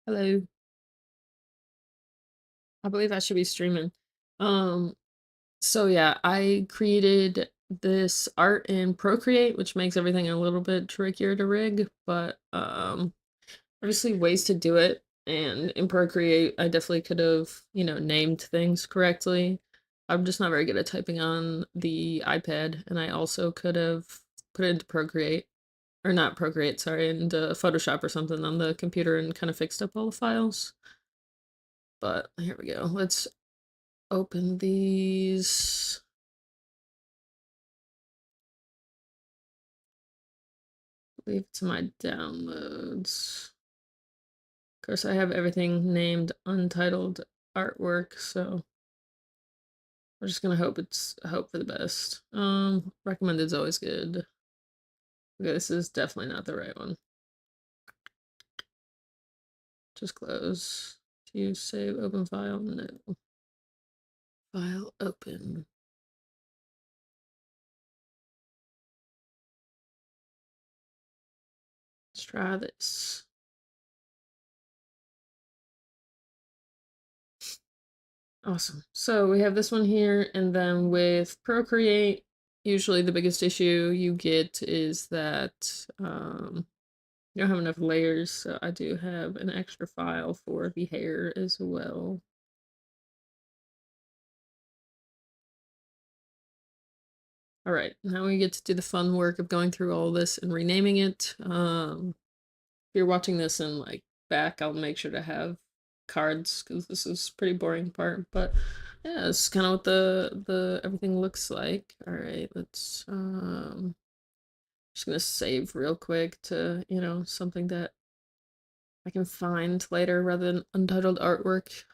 Hello. I believe I should be streaming. Um, so yeah, I created this art in Procreate, which makes everything a little bit trickier to rig, but obviously ways to do it. And in Procreate, I definitely could have, named things correctly. I'm just not very good at typing on the iPad, and I also could have put it into Procreate, or not Procreate, sorry, into Photoshop or something on the computer and kind of fixed up all the files. But here we go. Let's open these. I believe it's my downloads. Of course, I have everything named untitled artwork, so we're just gonna hope for the best. Recommended is always good. Okay, this is definitely not the right one. Just close. Do you save open file? No. File open. Let's try this. Awesome. So we have this one here, and then with Procreate, usually the biggest issue you get is that you don't have enough layers, so I do have an extra file for the hair as well. All right, now we get to do the fun work of going through all this and renaming it. If you're watching this in like back, I'll make sure to have cards because this is pretty boring part, but yeah, it's kind of what the everything looks like. All right, let's just gonna save real quick to, something that I can find later rather than untitled artwork.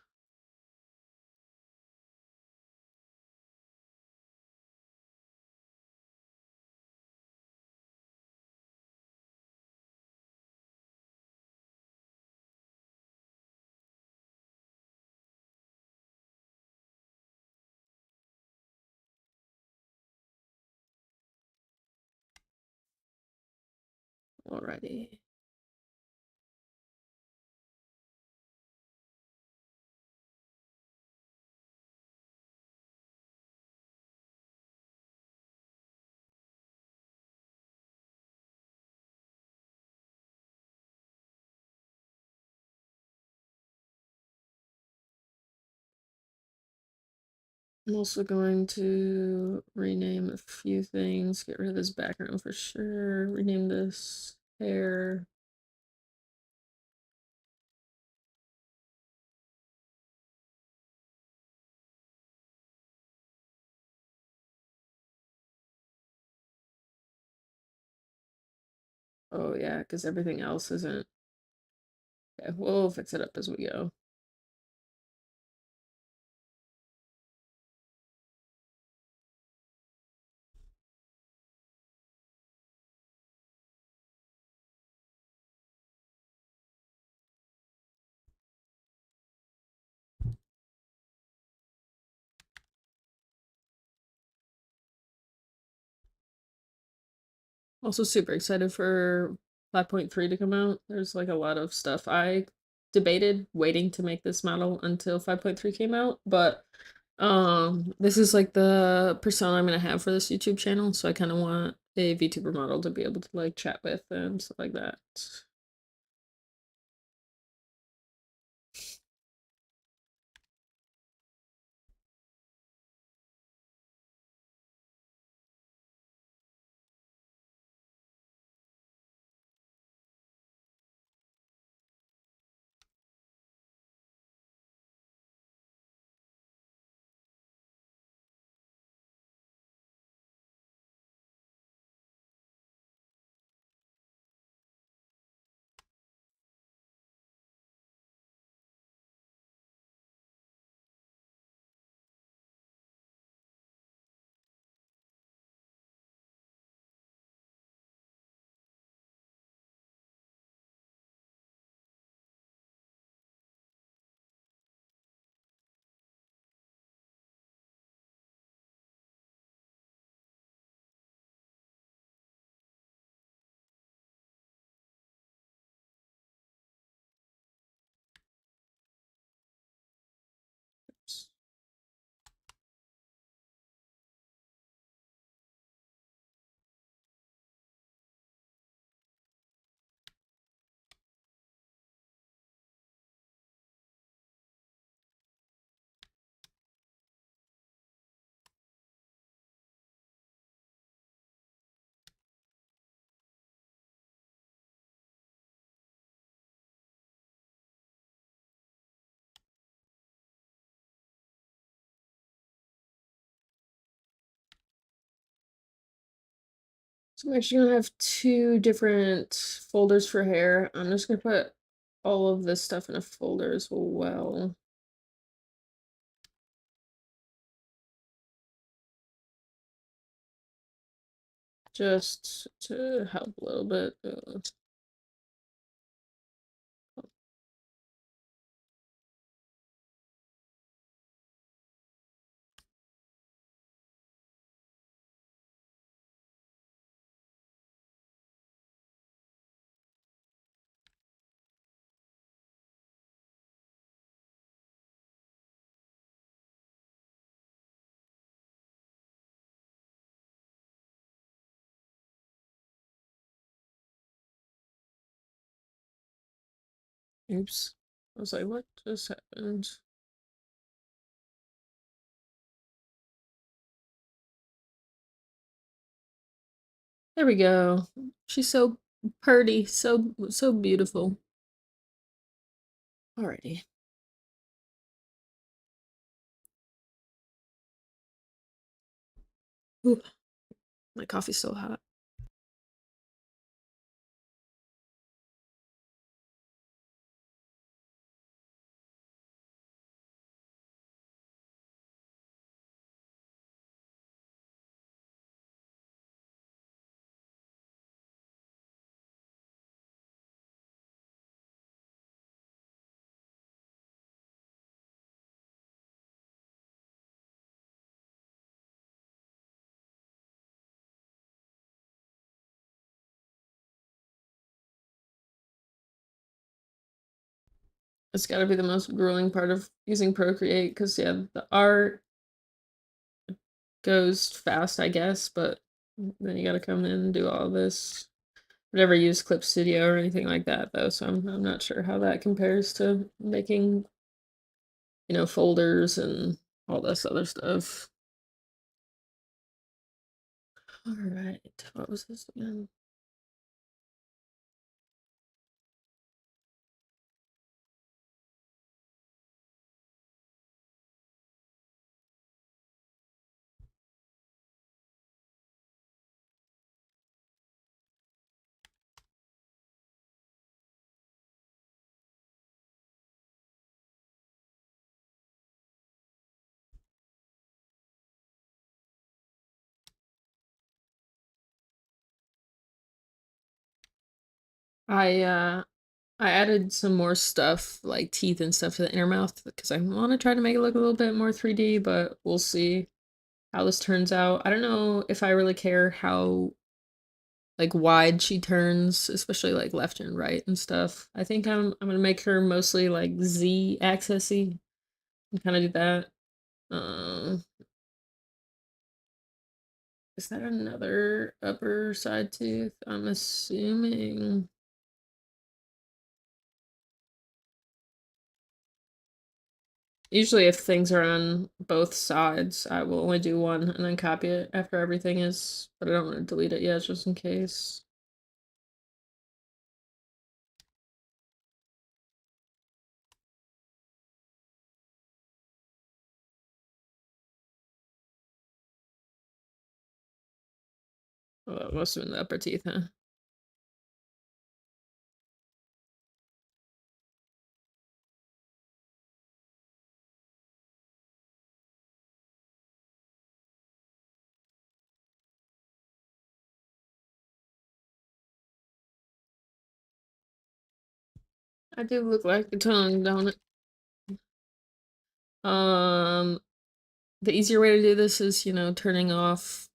Alrighty. I'm also going to rename a few things, get rid of this background for sure, rename this hair. Oh yeah, because everything else isn't. Okay, we'll fix it up as we go. Also super excited for 5.3 to come out. There's like a lot of stuff. I debated waiting to make this model until 5.3 came out, but this is like the persona I'm gonna have for this YouTube channel, so I kind of want a VTuber model to be able to like chat with and stuff like that. So I'm actually gonna have two different folders for hair. I'm just gonna put all of this stuff in a folder as well. Just to help a little bit. Oops. I was like, what just happened? There we go. She's so pretty, so beautiful. Alrighty. Ooh, my coffee's so hot. It's got to be the most grueling part of using Procreate because, yeah, the art goes fast, I guess, but then you got to come in and do all this. I've never used Clip Studio or anything like that, though, so I'm not sure how that compares to making, folders and all this other stuff. All right, what was this again? I added some more stuff, like teeth and stuff to the inner mouth, because I want to try to make it look a little bit more 3D, but we'll see how this turns out. I don't know if I really care how, like, wide she turns, especially, like, left and right and stuff. I think I'm gonna make her mostly, like, Z-axis-y and kind of do that. Um, is that another upper side tooth? I'm assuming. Usually if things are on both sides, I will only do one and then copy it after everything is, but I don't want to delete it yet just in case. Oh, that must have been the upper teeth, huh? I do look like the tongue, don't it? Um, the easier way to do this is, turning off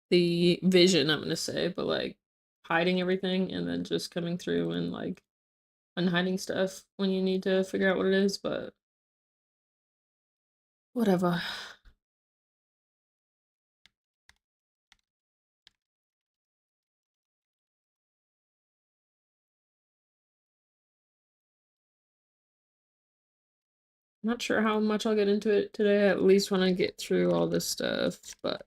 the vision, I'm gonna say, but like hiding everything and then just coming through and like unhiding stuff when you need to figure out what it is, but whatever. Not sure how much I'll get into it today, at least when I get through all this stuff, but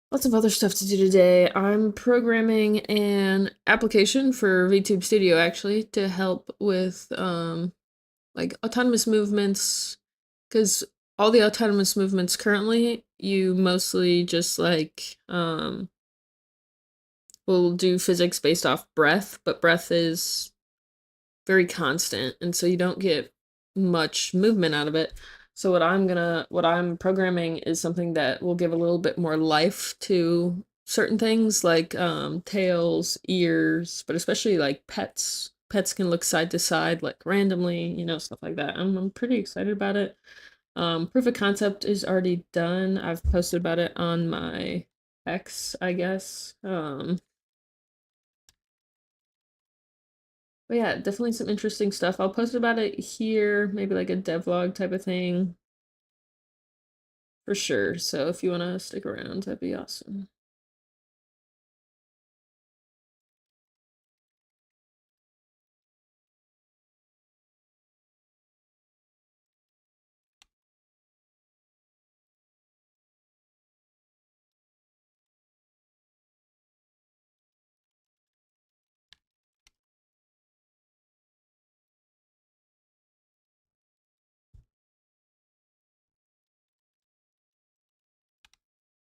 lots of other stuff to do today. I'm programming an application for VTube Studio actually to help with like autonomous movements, because all the autonomous movements currently you mostly just will do physics based off breath, but breath is very constant, and so you don't get much movement out of it. So what I'm programming is something that will give a little bit more life to certain things like tails, ears, but especially like pets. Pets can look side to side like randomly, stuff like that. I'm pretty excited about it. Proof of concept is already done. I've posted about it on my X, I guess. But yeah, definitely some interesting stuff. I'll post about it here, maybe like a devlog type of thing for sure. So if you want to stick around, that'd be awesome.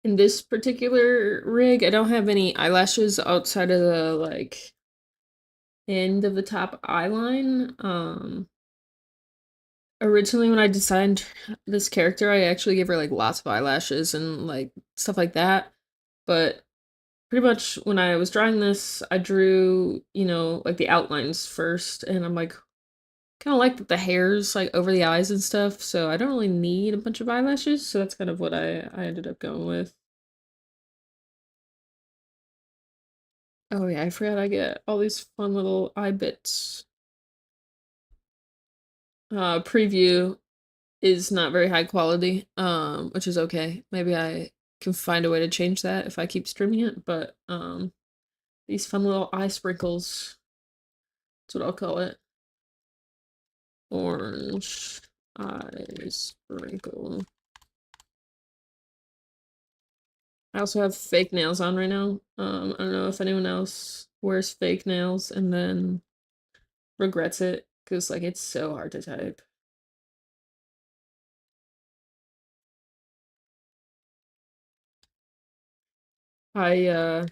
In this particular rig, I don't have any eyelashes outside of the like end of the top eye line. Originally when I designed this character, I actually gave her like lots of eyelashes and like stuff like that. But pretty much when I was drawing this, I drew, like the outlines first, and I'm like kind of like the hairs like over the eyes and stuff, so I don't really need a bunch of eyelashes, so that's kind of what I ended up going with. Oh yeah, I forgot I get all these fun little eye bits. Preview is not very high quality, which is okay. Maybe I can find a way to change that if I keep streaming it, but these fun little eye sprinkles, that's what I'll call it. Orange eye sprinkle. I also have fake nails on right now. I don't know if anyone else wears fake nails and then regrets it, because like it's so hard to type. I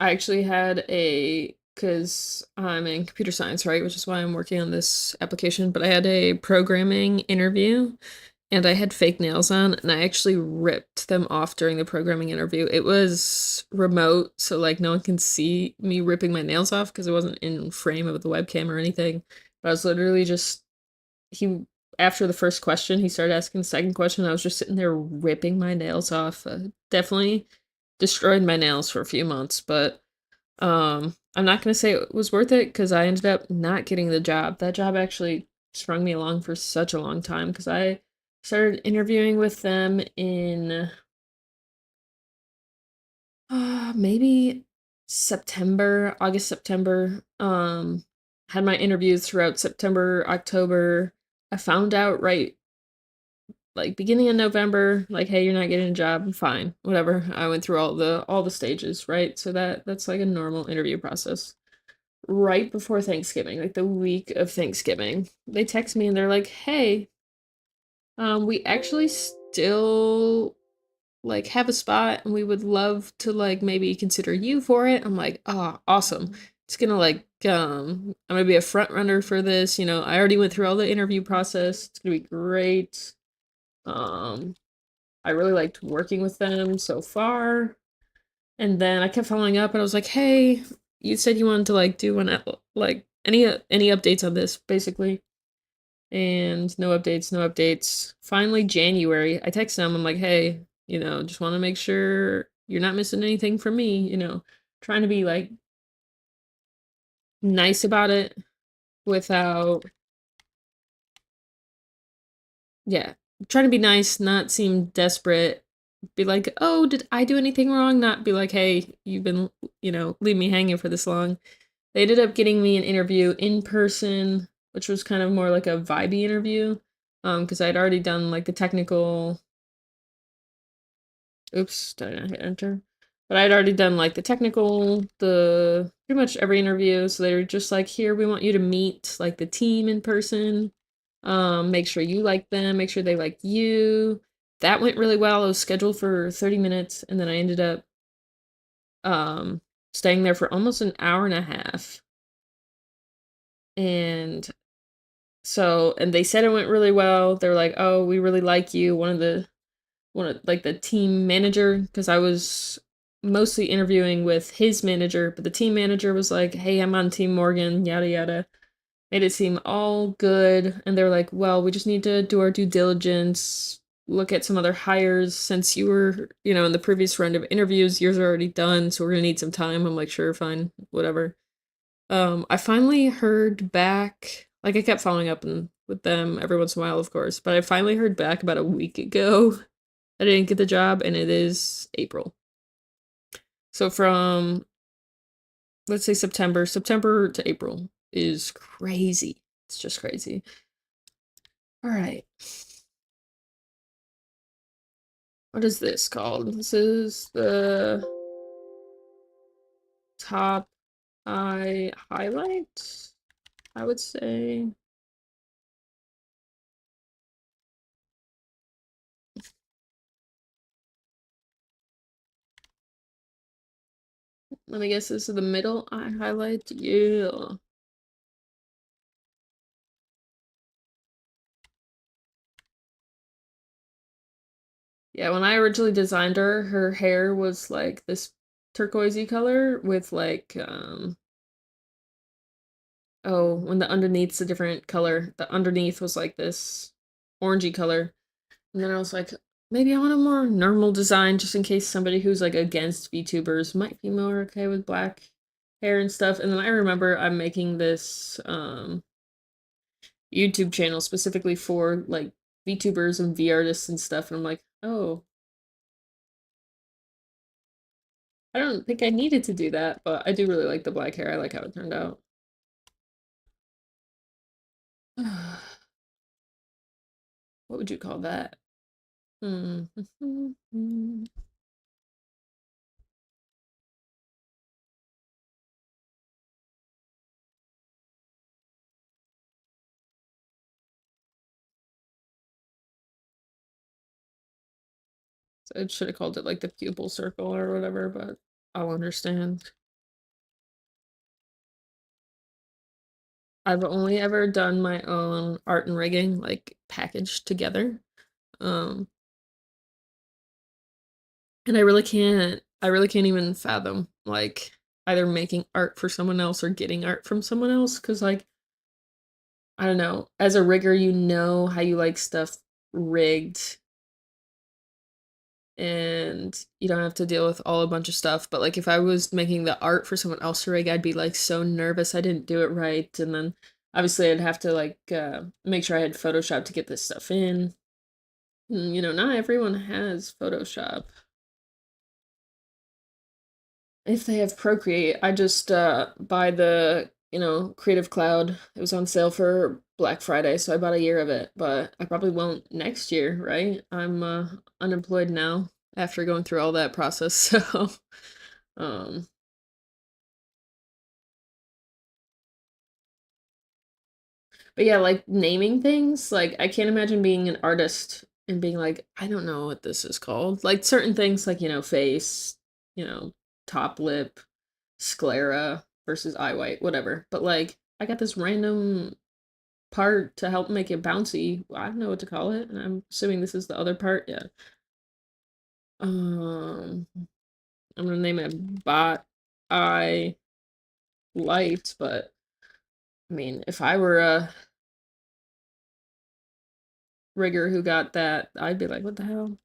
actually had because I'm in computer science, right? Which is why I'm working on this application, but I had a programming interview and I had fake nails on, and I actually ripped them off during the programming interview. It was remote, so like no one can see me ripping my nails off because it wasn't in frame of the webcam or anything. But I was literally just he after the first question, he started asking the second question. I was just sitting there ripping my nails off. Definitely destroyed my nails for a few months, but I'm not gonna say it was worth it because I ended up not getting the job. That job actually strung me along for such a long time because I started interviewing with them in maybe September, August, September. Had my interviews throughout September, October. I found out right like beginning of November, like, hey, you're not getting a job, fine, whatever. I went through all the stages, right? So that's like a normal interview process. Right before Thanksgiving, like the week of Thanksgiving, they text me and they're like, hey, we actually still like have a spot and we would love to like maybe consider you for it. I'm like, oh, awesome. It's gonna like I'm gonna be a front runner for this. I already went through all the interview process. It's gonna be great. Um, I really liked working with them so far. And then I kept following up and I was like, hey, you said you wanted to like do like any updates on this, basically. And no updates, no updates. Finally, January, I texted them. I'm like, hey, just want to make sure you're not missing anything from me, trying to be like nice about it without, yeah, trying to be nice, not seem desperate. Be like, oh, did I do anything wrong? Not be like, hey, you've been, leave me hanging for this long. They ended up getting me an interview in person, which was kind of more like a vibey interview, because I'd already done like the technical. Oops, did I not hit enter? But I'd already done like the technical, the pretty much every interview. So they were just like, here, we want you to meet like the team in person. Make sure you like them, make sure they like you. That went really well. It was scheduled for 30 minutes, and then I ended up um staying there for almost an hour and a half. And so, and they said it went really well. They're like, "Oh, we really like you." One of like the team manager, because I was mostly interviewing with his manager, but the team manager was like, "Hey, I'm on Team Morgan, yada yada." Made it seem all good, and they're like, "Well, we just need to do our due diligence, look at some other hires since you were, in the previous round of interviews, yours are already done, so we're gonna need some time." I'm like, "Sure, fine, whatever." I finally heard back. Like, I kept following up with them every once in a while, of course, but I finally heard back about a week ago. I didn't get the job, and it is April. So from, let's say, September to April is crazy. It's just crazy. All right. What is this called? This is the top eye highlight, I would say. Let me guess, this is the middle eye highlight. Yeah. Yeah, when I originally designed her, her hair was like this turquoisey color with like oh, when the underneath's a different color. The underneath was like this orangey color. And then I was like, maybe I want a more normal design just in case somebody who's like against VTubers might be more okay with black hair and stuff. And then I remember I'm making this YouTube channel specifically for like VTubers and V artists and stuff. And I'm like, oh, I don't think I needed to do that, but I do really like the black hair. I like how it turned out. What would you call that? Hmm. So I should have called it like the pupil circle or whatever, but I'll understand. I've only ever done my own art and rigging, like packaged together. Um, and I really can't even fathom like either making art for someone else or getting art from someone else. Cause like, I don't know, as a rigger, you know how you like stuff rigged and you don't have to deal with all a bunch of stuff. But like if I was making the art for someone else to rig, I'd be like so nervous I didn't do it right. And then obviously I'd have to like make sure I had Photoshop to get this stuff in. Not everyone has Photoshop. If they have Procreate, I just buy the, Creative Cloud. It was on sale for Black Friday, so I bought a year of it, but I probably won't next year, right? I'm unemployed now after going through all that process, so um but yeah, like naming things, like I can't imagine being an artist and being like, I don't know what this is called. Like certain things like, face, you know, top lip, sclera versus eye white, whatever. But like I got this random part to help make it bouncy. I don't know what to call it, and I'm assuming this is the other part. Yeah. Um I'm gonna name it bot eye light, but I mean if I were a rigger who got that, I'd be like, what the hell?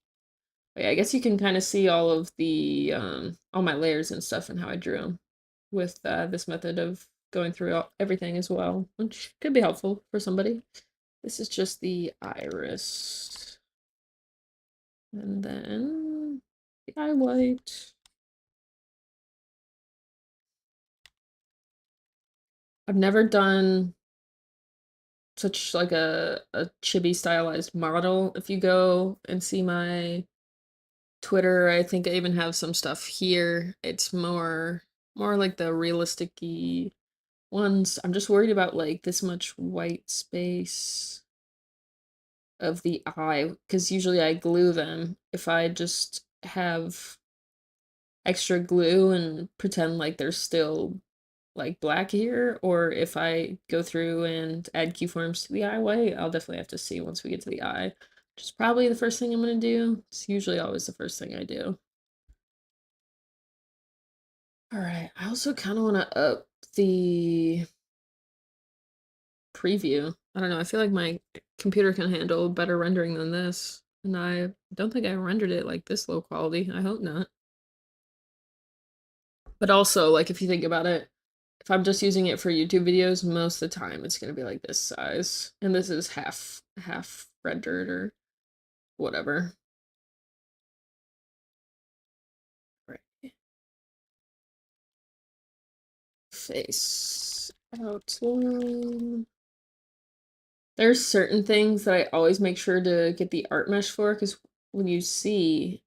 But yeah, I guess you can kind of see all of the all my layers and stuff and how I drew them with this method of going through everything as well, which could be helpful for somebody. This is just the iris. And then the eye white. I've never done such like a chibi stylized model. If you go and see my Twitter, I think I even have some stuff here. It's more like the realistic-y ones. I'm just worried about like this much white space. of the eye, because usually I glue them. If I just have extra glue and pretend like they're still like black here, or if I go through and add keyforms to the eye white, I'll definitely have to see once we get to the eye, which is probably the first thing I'm gonna do. It's usually always the first thing I do. All right, I also kind of want to up the preview. I don't know, I feel like my computer can handle better rendering than this, and I don't think I rendered it like this low quality. I hope not. But also, like, if you think about it, if I'm just using it for YouTube videos, most of the time it's gonna be like this size. And this is half rendered or whatever. Right. Face outline. There's certain things that I always make sure to get the art mesh for, because when you see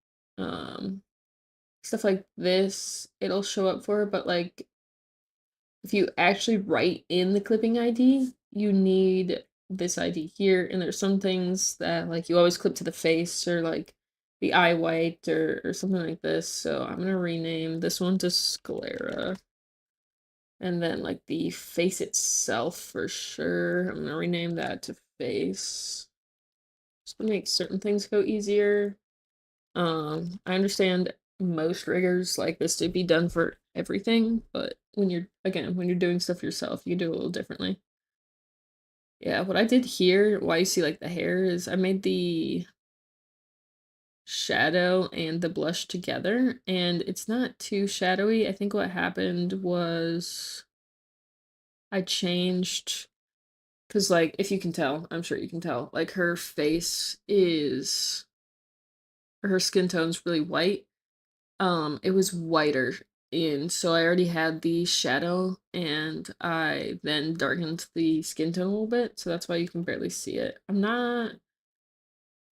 stuff like this, it'll show up for, but like if you actually write in the clipping ID, you need this ID here, and there's some things that like you always clip to the face or like the eye white or something like this. So I'm gonna rename this one to sclera. And then like the face itself for sure, I'm gonna rename that to face. Just to make certain things go easier. I understand most riggers like this to be done for everything, but when you're doing stuff yourself, you do it a little differently. Yeah, what I did here, why you see like the hair, is I made the shadow and the blush together, and it's not too shadowy. I think what happened was I changed, because like if you can tell, I'm sure you can tell, like her face is, her skin tone's really white. It was whiter, and so I already had the shadow, and I then darkened the skin tone a little bit, so that's why you can barely see it. I'm not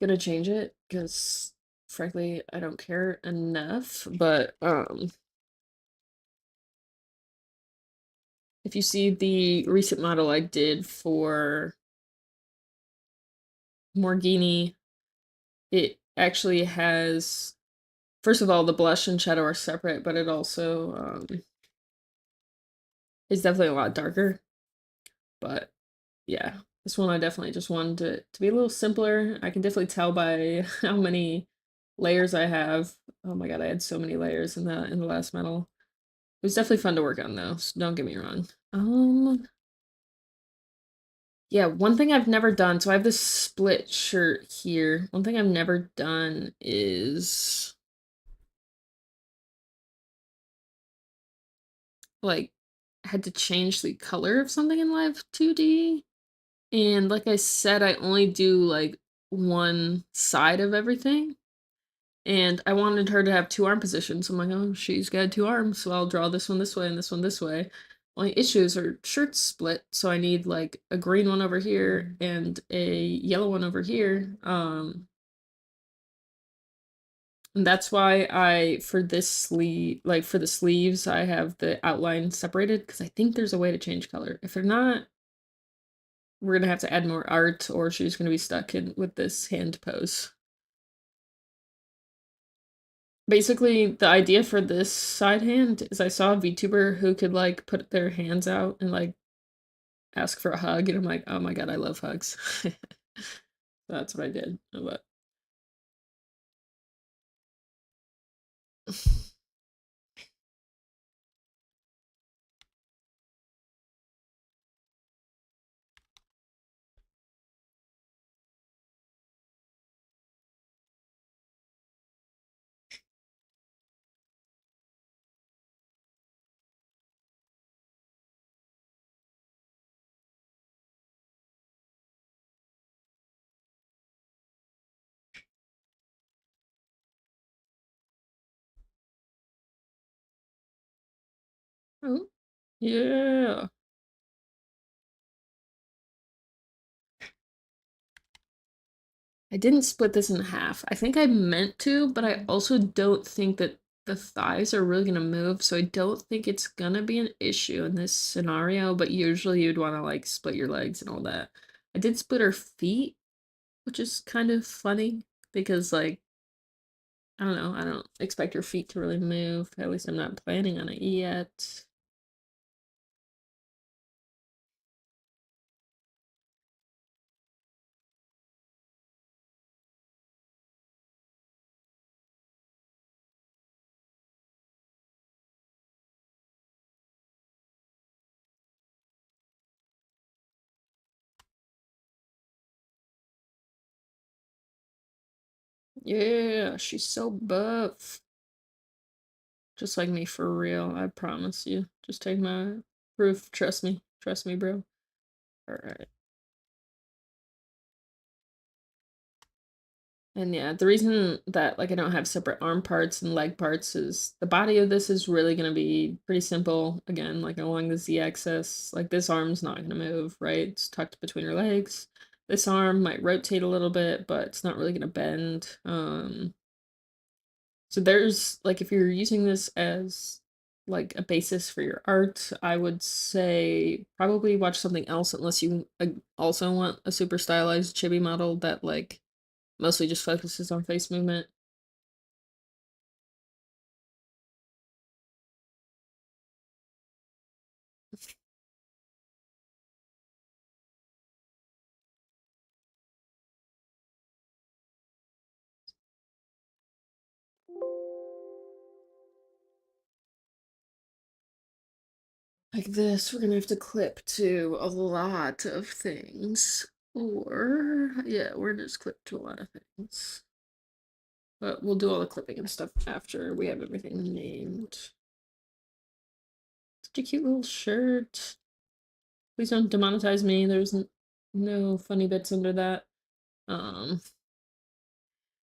gonna change it because frankly I don't care enough, but if you see the recent model I did for Morghini, it actually has, first of all, the blush and shadow are separate, but it also is definitely a lot darker. But yeah, this one I definitely just wanted to be a little simpler. I can definitely tell by how many layers I have. Oh my god, I had so many layers in the last medal. It was definitely fun to work on though, so don't get me wrong. Yeah, one thing I've never done, so I have this split shirt here. One thing I've never done is like had to change the color of something in Live 2D. And like I said, I only do like one side of everything. And I wanted her to have two arm positions. So I'm like, oh, she's got two arms, so I'll draw this one this way and this one this way. Only issues are shirts split, so I need like a green one over here and a yellow one over here. And that's why for this sleeve, like for the sleeves, I have the outline separated, because I think there's a way to change color. If they're not, we're gonna have to add more art, or she's gonna be stuck in with this hand pose. Basically, the idea for this side hand is I saw a VTuber who could like put their hands out and like ask for a hug, and I'm like, oh my god, I love hugs. That's what I did. But oh, yeah. I didn't split this in half. I think I meant to, but I also don't think that the thighs are really gonna move, so I don't think it's gonna be an issue in this scenario, but usually you'd want to like split your legs and all that. I did split her feet, which is kind of funny because, like, I don't know, I don't expect your feet to really move. At least I'm not planning on it yet. Yeah, she's so buff. Just like me for real, I promise you. Just take my proof. Trust me. Trust me, bro. Alright. And yeah, the reason that like I don't have separate arm parts and leg parts is the body of this is really gonna be pretty simple. Again, like along the z-axis, like this arm's not gonna move, right? It's tucked between her legs. This arm might rotate a little bit, but it's not really gonna bend. So there's like if you're using this as like a basis for your art, I would say probably watch something else unless you also want a super stylized chibi model that like mostly just focuses on face movement. Like this, we're gonna have to clip to a lot of things. Or, yeah, we're just clip to a lot of things. But we'll do all the clipping and stuff after we have everything named. Such a cute little shirt. Please don't demonetize me. There's no funny bits under that. Um,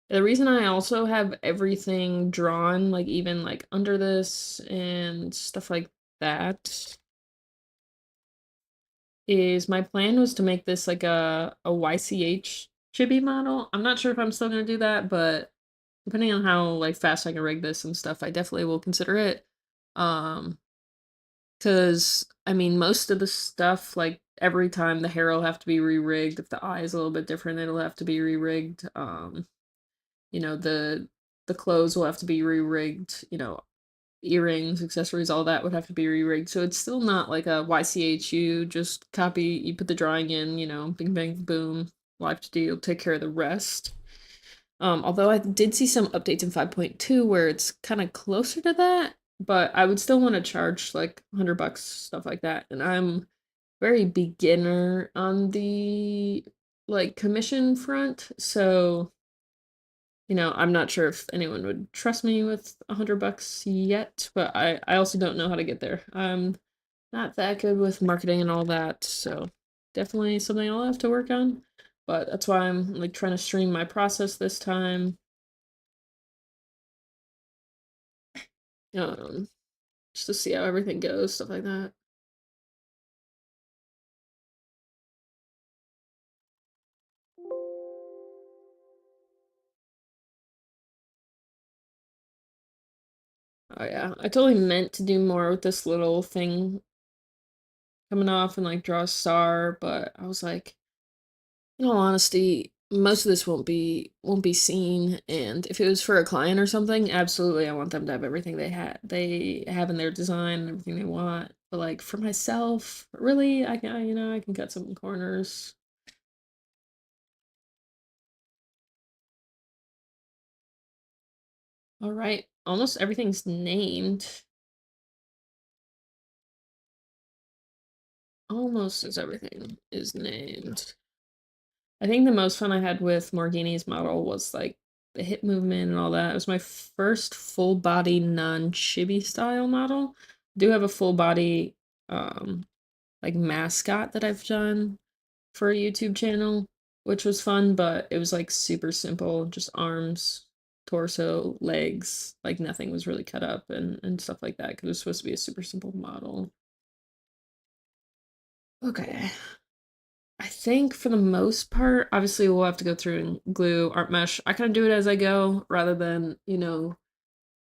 the reason I also have everything drawn, like even like under this and stuff like that, is my plan was to make this like a YCH chibi model. I'm not sure if I'm still gonna do that, but depending on how like fast I can rig this and stuff, I definitely will consider it. Um, because I mean, most of the stuff, like every time the hair will have to be re-rigged. If the eye is a little bit different, it'll have to be re-rigged. You know, the clothes will have to be re-rigged. You know, earrings, accessories, all that would have to be re-rigged. So it's still not like a YCH. You just copy, you put the drawing in. You know, bing bang boom, live to do. You'll take care of the rest. Although I did see some updates in 5.2 where it's kind of closer to that, but I would still want to charge like $100, stuff like that. And I'm very beginner on the like commission front, so you know, I'm not sure if anyone would trust me with $100 yet, but I also don't know how to get there. I'm not that good with marketing and all that, so definitely something I'll have to work on. But that's why I'm like trying to stream my process this time. Um, just to see how everything goes, stuff like that. Oh yeah, I totally meant to do more with this little thing coming off and like draw a star, but I was like, in all honesty, most of this won't be seen, and if it was for a client or something, absolutely I want them to have everything they have in their design and everything they want. But like for myself, really, I can you know I can cut some corners. All right, almost everything's named. Almost as everything is named. I think the most fun I had with Morghini's model was like the hip movement and all that. It was my first full body non-chibi style model. I do have a full body like mascot that I've done for a YouTube channel, which was fun, but it was like super simple, just arms, torso, legs, like nothing was really cut up and stuff like that because it was supposed to be a super simple model. Okay. I think for the most part, obviously we'll have to go through and glue art mesh. I kind of do it as I go rather than, you know,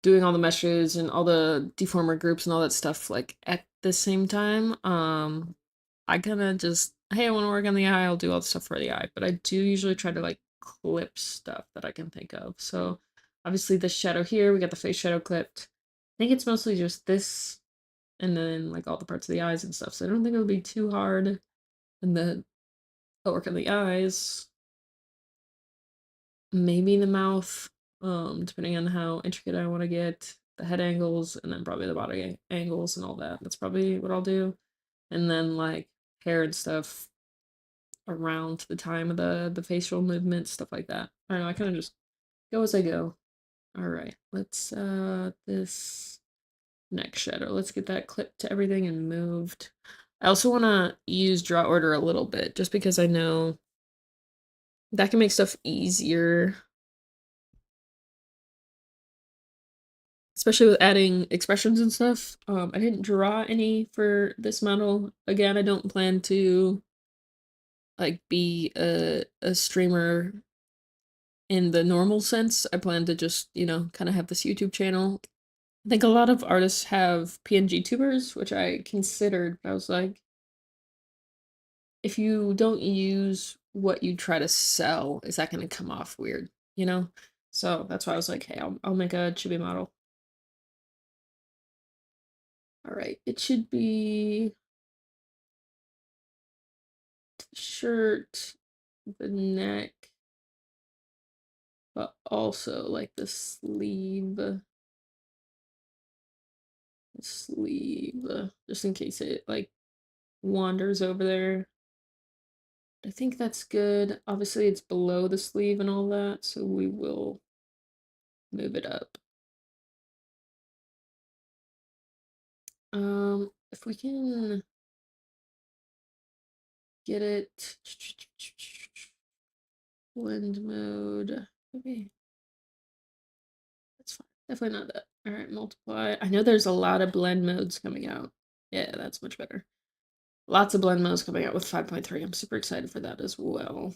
doing all the meshes and all the deformer groups and all that stuff like at the same time. I kind of just hey, I want to work on the eye, I'll do all the stuff for the eye. But I do usually try to like clip stuff that I can think of. So obviously this shadow here, we got the face shadow clipped. I think it's mostly just this and then like all the parts of the eyes and stuff. So I don't think it'll be too hard. And then I'll work on the eyes. Maybe the mouth, depending on how intricate I want to get. The head angles and then probably the body angles and all that. That's probably what I'll do. And then like hair and stuff around the time of the facial movements, stuff like that. I don't know, I kind of just go as I go. All right, let's this next shadow. Let's get that clipped to everything and moved. I also want to use draw order a little bit just because I know that can make stuff easier, especially with adding expressions and stuff. I didn't draw any for this model. Again, I don't plan to like be a streamer in the normal sense. I plan to just, you know, kind of have this YouTube channel. I think a lot of artists have PNG tubers, which I considered, but I was like, if you don't use what you try to sell, is that going to come off weird, you know? So that's why I was like, hey, I'll make a chibi model. All right, it should be the shirt, the neck, but also like the sleeve, just in case it like wanders over there. I think that's good. Obviously, it's below the sleeve and all that, so we will move it up. If we can get it blend mode, maybe that's fine. Definitely not that. All right, multiply. I know there's a lot of blend modes coming out. Yeah, that's much better. Lots of blend modes coming out with 5.3. I'm super excited for that as well.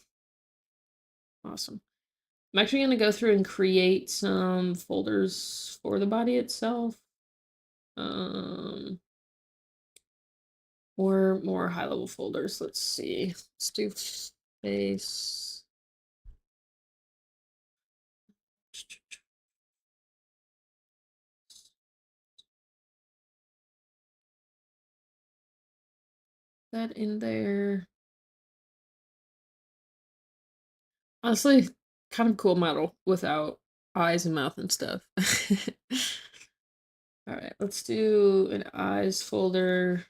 Awesome. I'm actually going to go through and create some folders for the body itself. Or more high-level folders. Let's see. Let's do face. That in there. Honestly, kind of cool model without eyes and mouth and stuff. All right, let's do an eyes folder,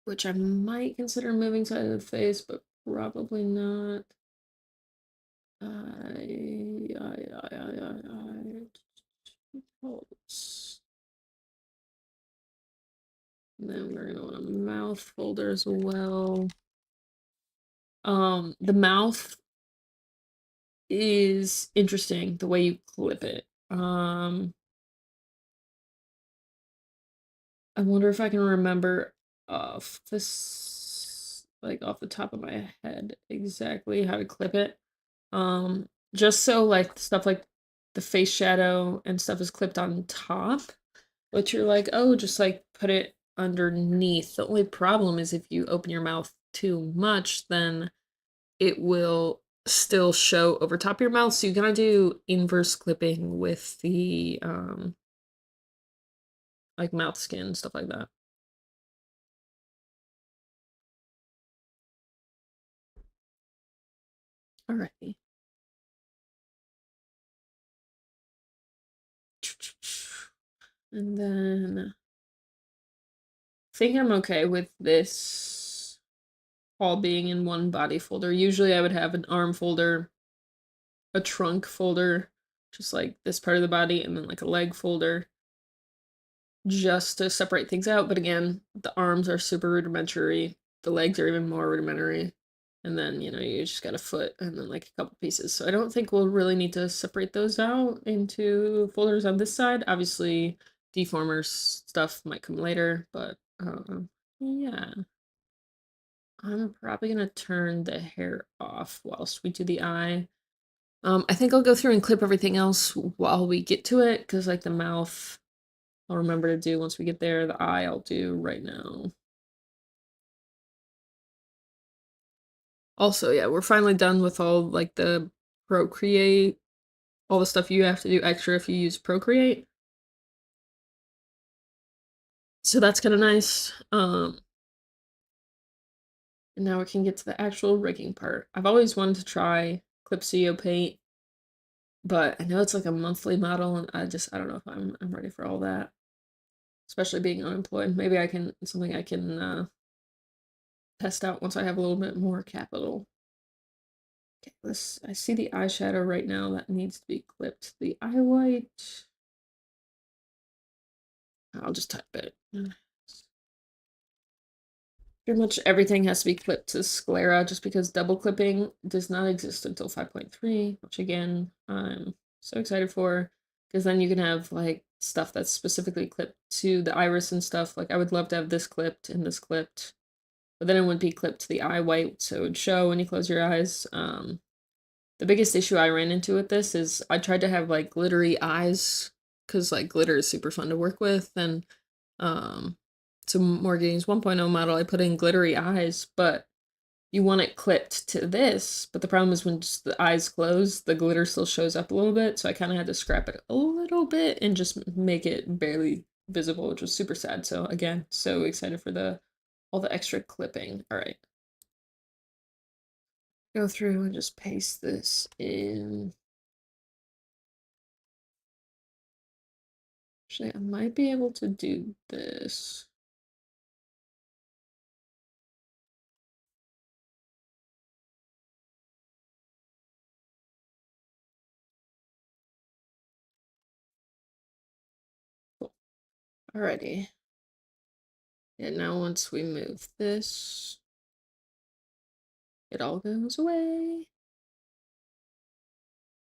which I might consider moving side of the face, but probably not. Holds. And then we're gonna want a mouth folder as well. The mouth is interesting, the way you clip it. I wonder if I can remember off this, like off the top of my head, exactly how to clip it. Just so like stuff like the face shadow and stuff is clipped on top, but you're like, oh, just like put it underneath. The only problem is if you open your mouth too much, then it will still show over top of your mouth. So you gotta do inverse clipping with the like mouth skin, stuff like that. Alrighty. And then I think I'm okay with this all being in one body folder. Usually I would have an arm folder, a trunk folder, just like this part of the body, and then like a leg folder just to separate things out. But again, the arms are super rudimentary. The legs are even more rudimentary. And then, you know, you just got a foot and then like a couple pieces. So I don't think we'll really need to separate those out into folders on this side. Obviously, deformers stuff might come later, but yeah. I'm probably gonna turn the hair off whilst we do the eye. I think I'll go through and clip everything else while we get to it, because like the mouth, I'll remember to do once we get there. The eye I'll do right now. Also, yeah, we're finally done with all, like, the Procreate, all the stuff you have to do extra if you use Procreate. So that's kinda nice, and now we can get to the actual rigging part. I've always wanted to try Clip Studio Paint, but I know it's like a monthly model, and I don't know if I'm ready for all that, especially being unemployed. Maybe I can something I can, test out once I have a little bit more capital. Okay, let's I see the eyeshadow right now that needs to be clipped. The eye white, I'll just type it. Pretty much everything has to be clipped to sclera just because double clipping does not exist until 5.3, which again, I'm so excited for, because then you can have like stuff that's specifically clipped to the iris and stuff. Like I would love to have this clipped and this clipped, but then it wouldn't be clipped to the eye white, so it would show when you close your eyes. The biggest issue I ran into with this is I tried to have like glittery eyes because like glitter is super fun to work with, and um so Morgan's 1.0 model I put in glittery eyes, but you want it clipped to this, but the problem is when just the eyes close, the glitter still shows up a little bit, so I kind of had to scrap it a little bit and just make it barely visible, which was super sad. So again, so excited for the all the extra clipping. All right, go through and just paste this in. Actually, I might be able to do this. Cool. Alrighty. And now once we move this, it all goes away.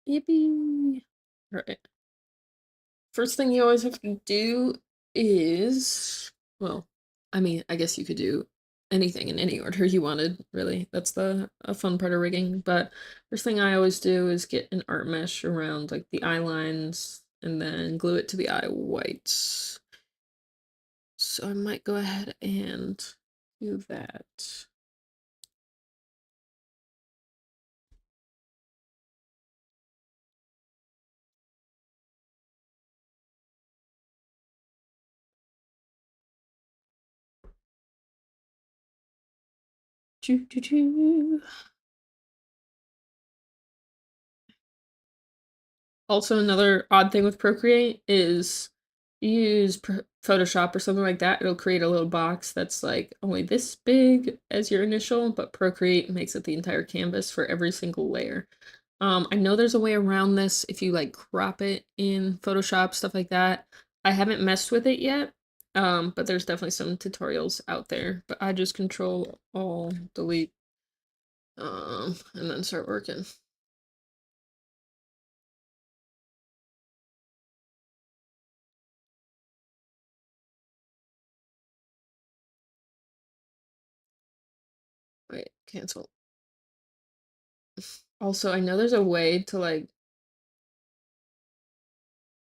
Yippee! Alright. First thing you always have to do is, well, I mean, I guess you could do anything in any order you wanted, really. That's the a fun part of rigging. But first thing I always do is get an art mesh around like the eye lines and then glue it to the eye whites. So I might go ahead and do that. Choo choo choo. Also, another odd thing with Procreate is you use Photoshop or something like that, it'll create a little box that's like only this big as your initial, but Procreate makes it the entire canvas for every single layer. I know there's a way around this if you like crop it in Photoshop, stuff like that. I haven't messed with it yet, but there's definitely some tutorials out there. But I just control all delete, and then start working. Wait, cancel. Also, I know there's a way to like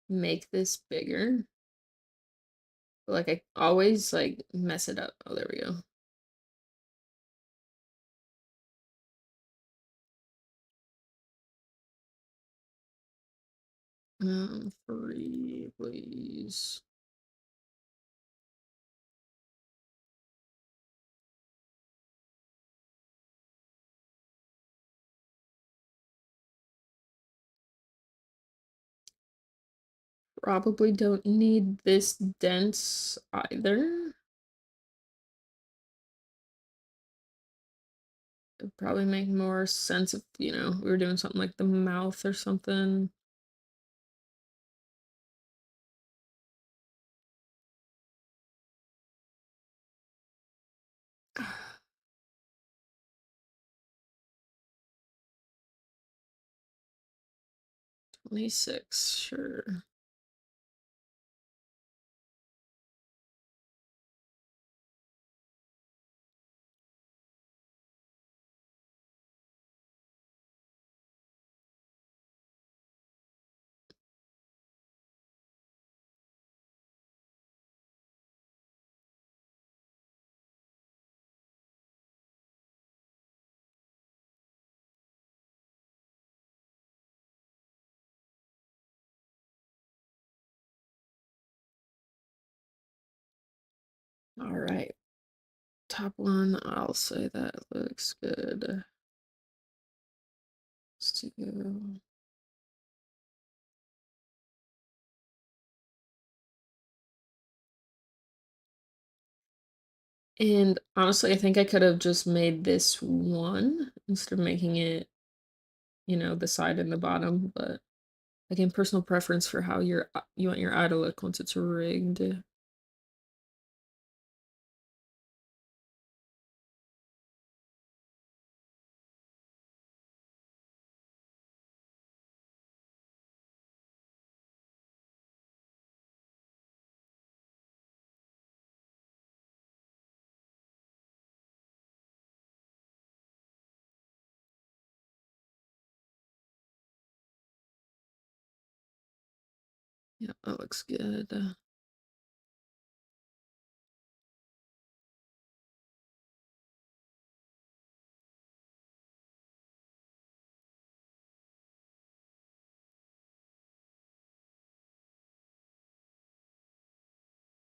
make this bigger, but like I always like mess it up. Oh, there we go. Free, please. Probably don't need this dense either. It'd probably make more sense if, you know, we were doing something like the mouth or something. $26, sure. All right. Top one, I'll say that looks good. Let's do. And honestly, I think I could have just made this one instead of making it, the side and the bottom, but again, personal preference for how you want your eye to look once it's rigged. Yeah, that looks good.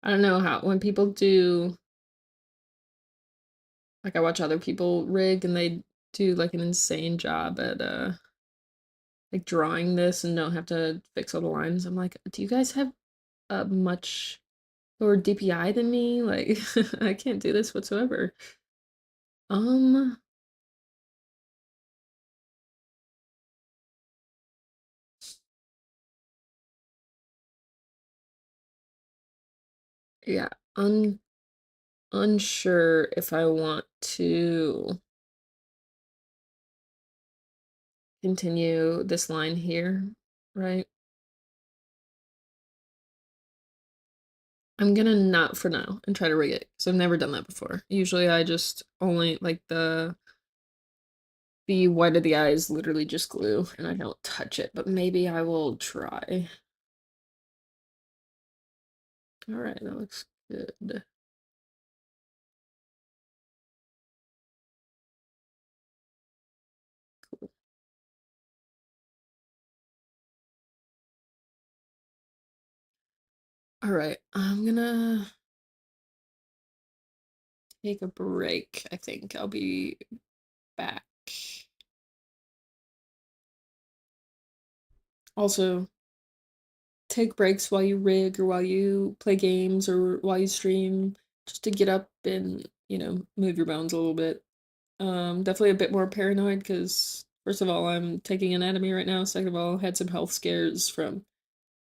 I don't know how when people do like I watch other people rig and they do like an insane job at like drawing this and don't have to fix all the lines. I'm like, do you guys have much lower DPI than me? Like I can't do this whatsoever. Um yeah, unsure if I want to continue this line here, right? I'm gonna not for now and try to rig it because I've never done that before. Usually I just only like the white of the eye is literally just glue and I don't touch it, but maybe I will try. All right, that looks good. Cool. All right, I'm gonna take a break. I think I'll be back. Also, take breaks while you rig or while you play games or while you stream just to get up and, move your bones a little bit. Definitely a bit more paranoid because first of all, I'm taking anatomy right now. Second of all, had some health scares from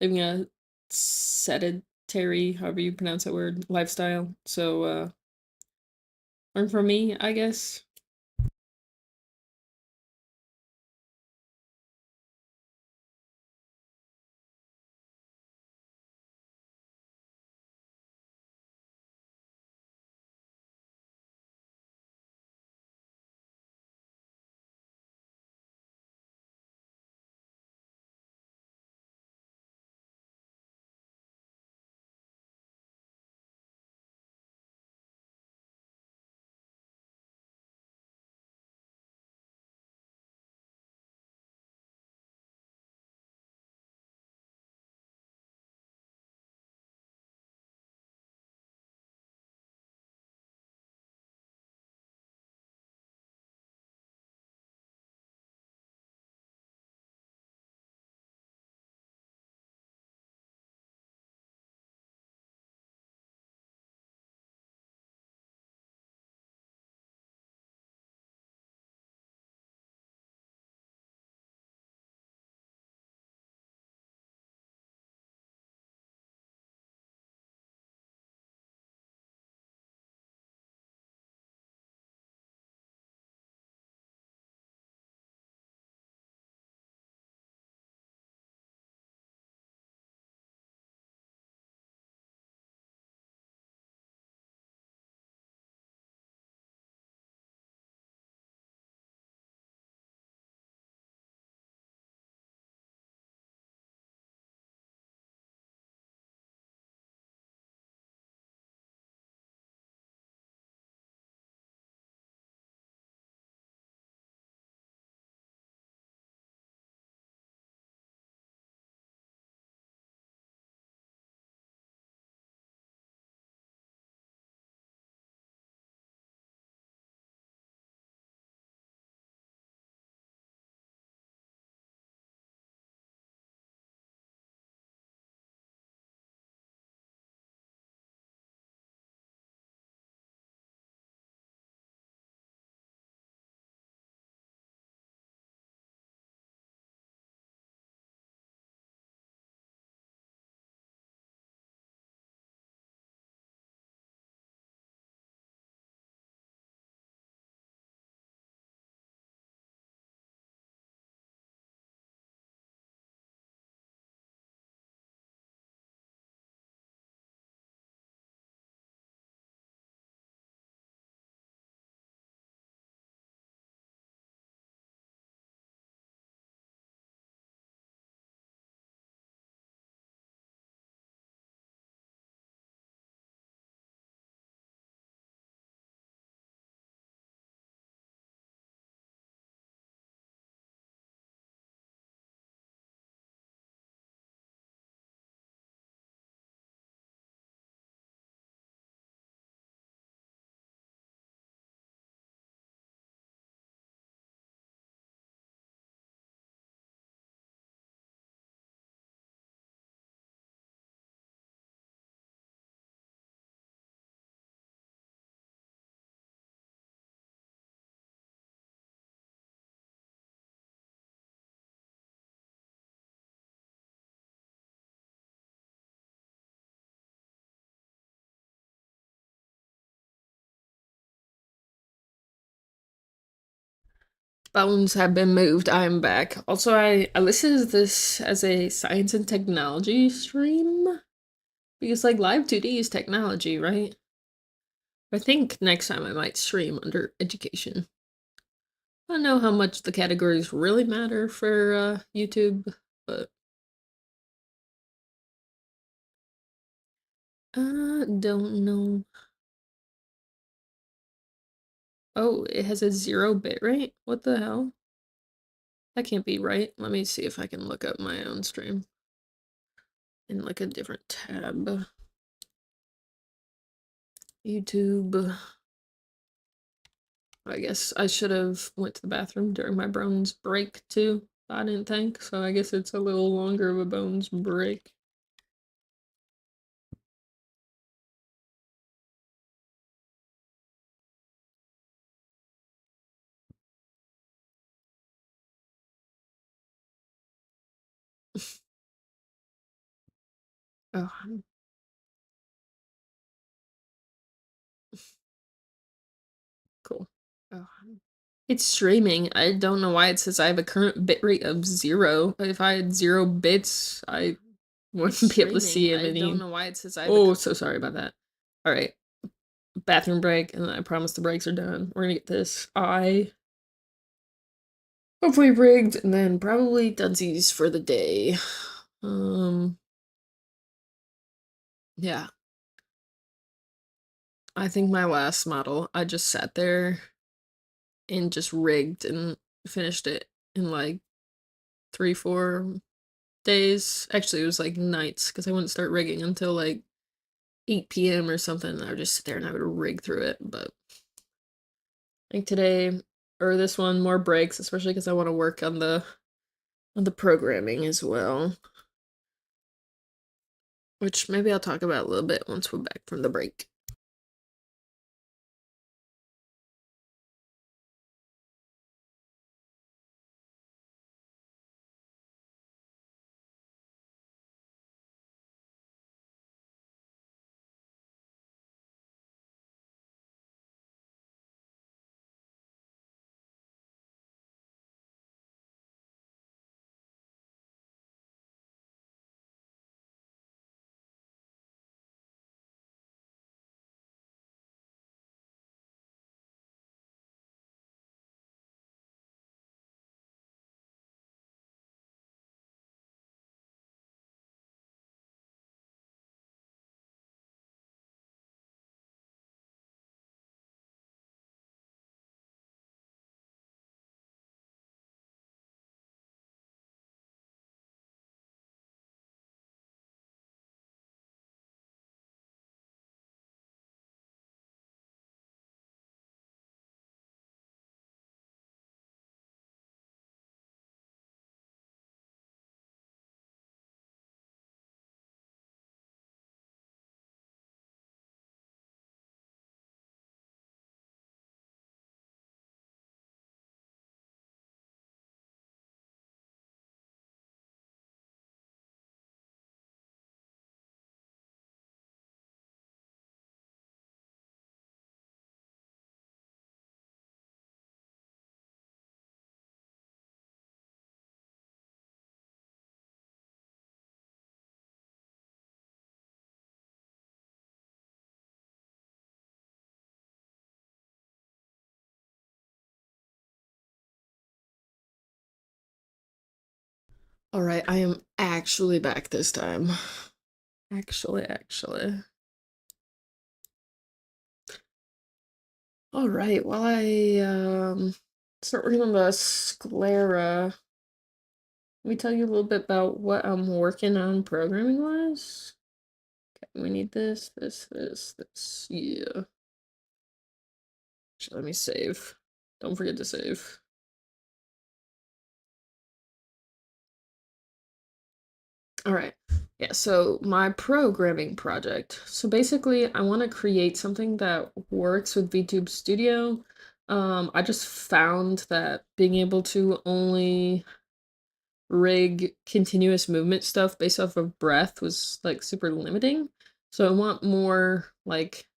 living a sedentary, however you pronounce that word, lifestyle. So, learn from me, I guess. Bones have been moved. I am back. Also, I listed this as a science and technology stream because, like, live 2D is technology, right? I think next time I might stream under education. I don't know how much the categories really matter for YouTube, but don't know. Oh, it has a 0 bit rate? What the hell? That can't be right. Let me see if I can look up my own stream in like a different tab. YouTube. I guess I should have went to the bathroom during my bones break too. I didn't think, so I guess it's a little longer of a bones break. Oh, cool. Oh, it's streaming. I don't know why it says I have a current bitrate of 0. If I had 0 bits, I wouldn't be able to see it. I don't know why it says I have Oh, so sorry about that. All right. Bathroom break, and I promise the breaks are done. We're gonna get this eye hopefully rigged, and then probably dunsies for the day. Yeah. I think my last model, I just sat there and just rigged and finished it in like 3, 4 days. Actually, it was like nights because I wouldn't start rigging until like 8 p.m. or something. And I would just sit there and I would rig through it. But I think today or this one, more breaks, especially because I want to work on the programming as well. Which maybe I'll talk about a little bit once we're back from the break. All right, I am actually back this time. Actually. All right, while I start working on the sclera, let me tell you a little bit about what I'm working on programming wise. Okay, we need this. Yeah. Actually, let me save. Don't forget to save. All right. Yeah, so my programming project. So basically, I want to create something that works with VTube Studio. I just found that being able to only rig continuous movement stuff based off of breath was like super limiting. So I want more like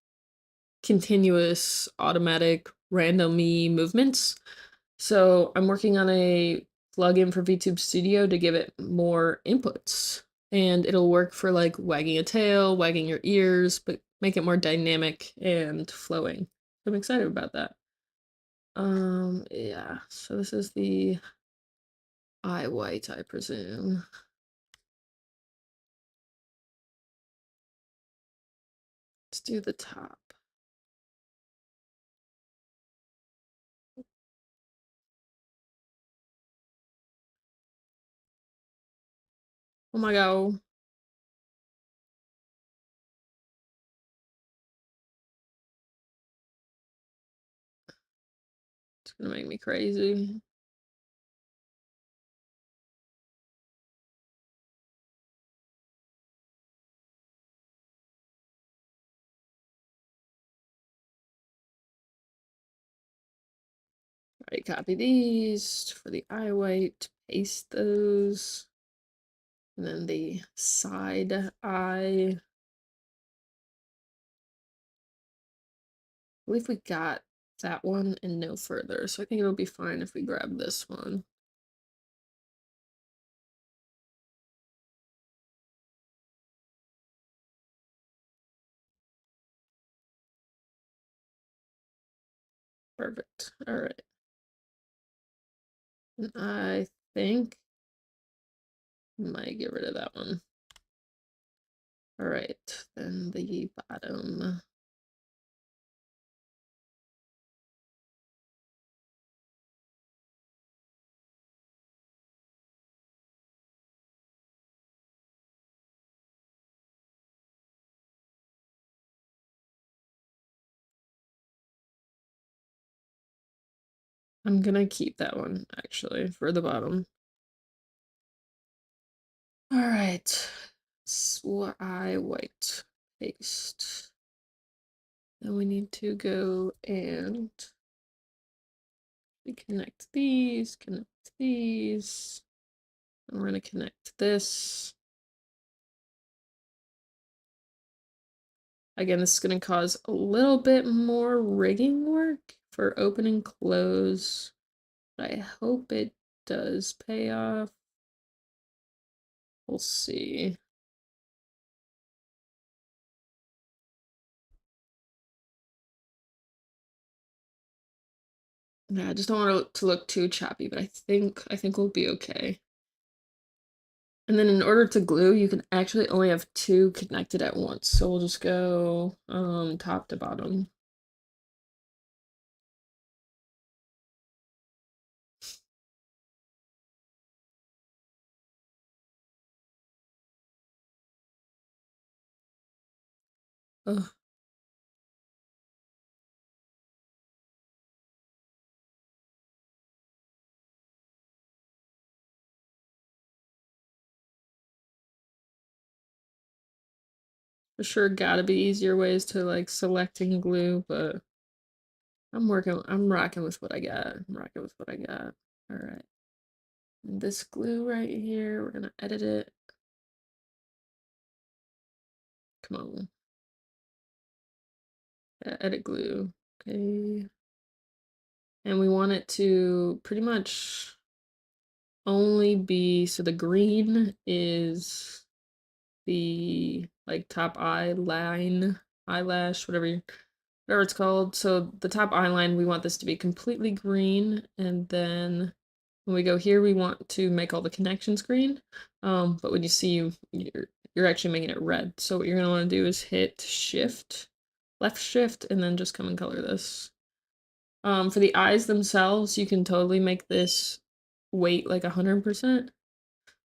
continuous automatic randomy movements. So I'm working on a plugin for VTube Studio to give it more inputs. And it'll work for like wagging a tail, wagging your ears, but make it more dynamic and flowing. I'm excited about that. Yeah, so this is the eye white, I presume. Let's do the top. Oh my god. It's gonna make me crazy. Alright, copy these for the eye white, paste those. And then the side eye. I believe we got that one and no further, so I think it'll be fine if we grab this one. Perfect. All right. And I think I might get rid of that one. All right, then the bottom. I'm gonna keep that one actually for the bottom. All right, so eye white paste. Then we need to go and connect these, and we're gonna connect this. Again, this is gonna cause a little bit more rigging work for open and close, but I hope it does pay off. We'll see. Yeah, I just don't want it to look too choppy, but I think we'll be okay. And then in order to glue, you can actually only have two connected at once. So we'll just go top to bottom. Ugh. For sure gotta be easier ways to like select and glue, but I'm rocking with what I got. I'm rocking with what I got. All right. And this glue right here, we're gonna edit it. Come on. Yeah, edit glue. Okay. And we want it to pretty much only be, so the green is the like top eye line, eyelash, whatever it's called. So the top eye line, we want this to be completely green, and then when we go here, we want to make all the connections green. But when you see you're actually making it red. So what you're gonna want to do is hit shift, left shift, and then just come and color this. For the eyes themselves, you can totally make this weight like 100%.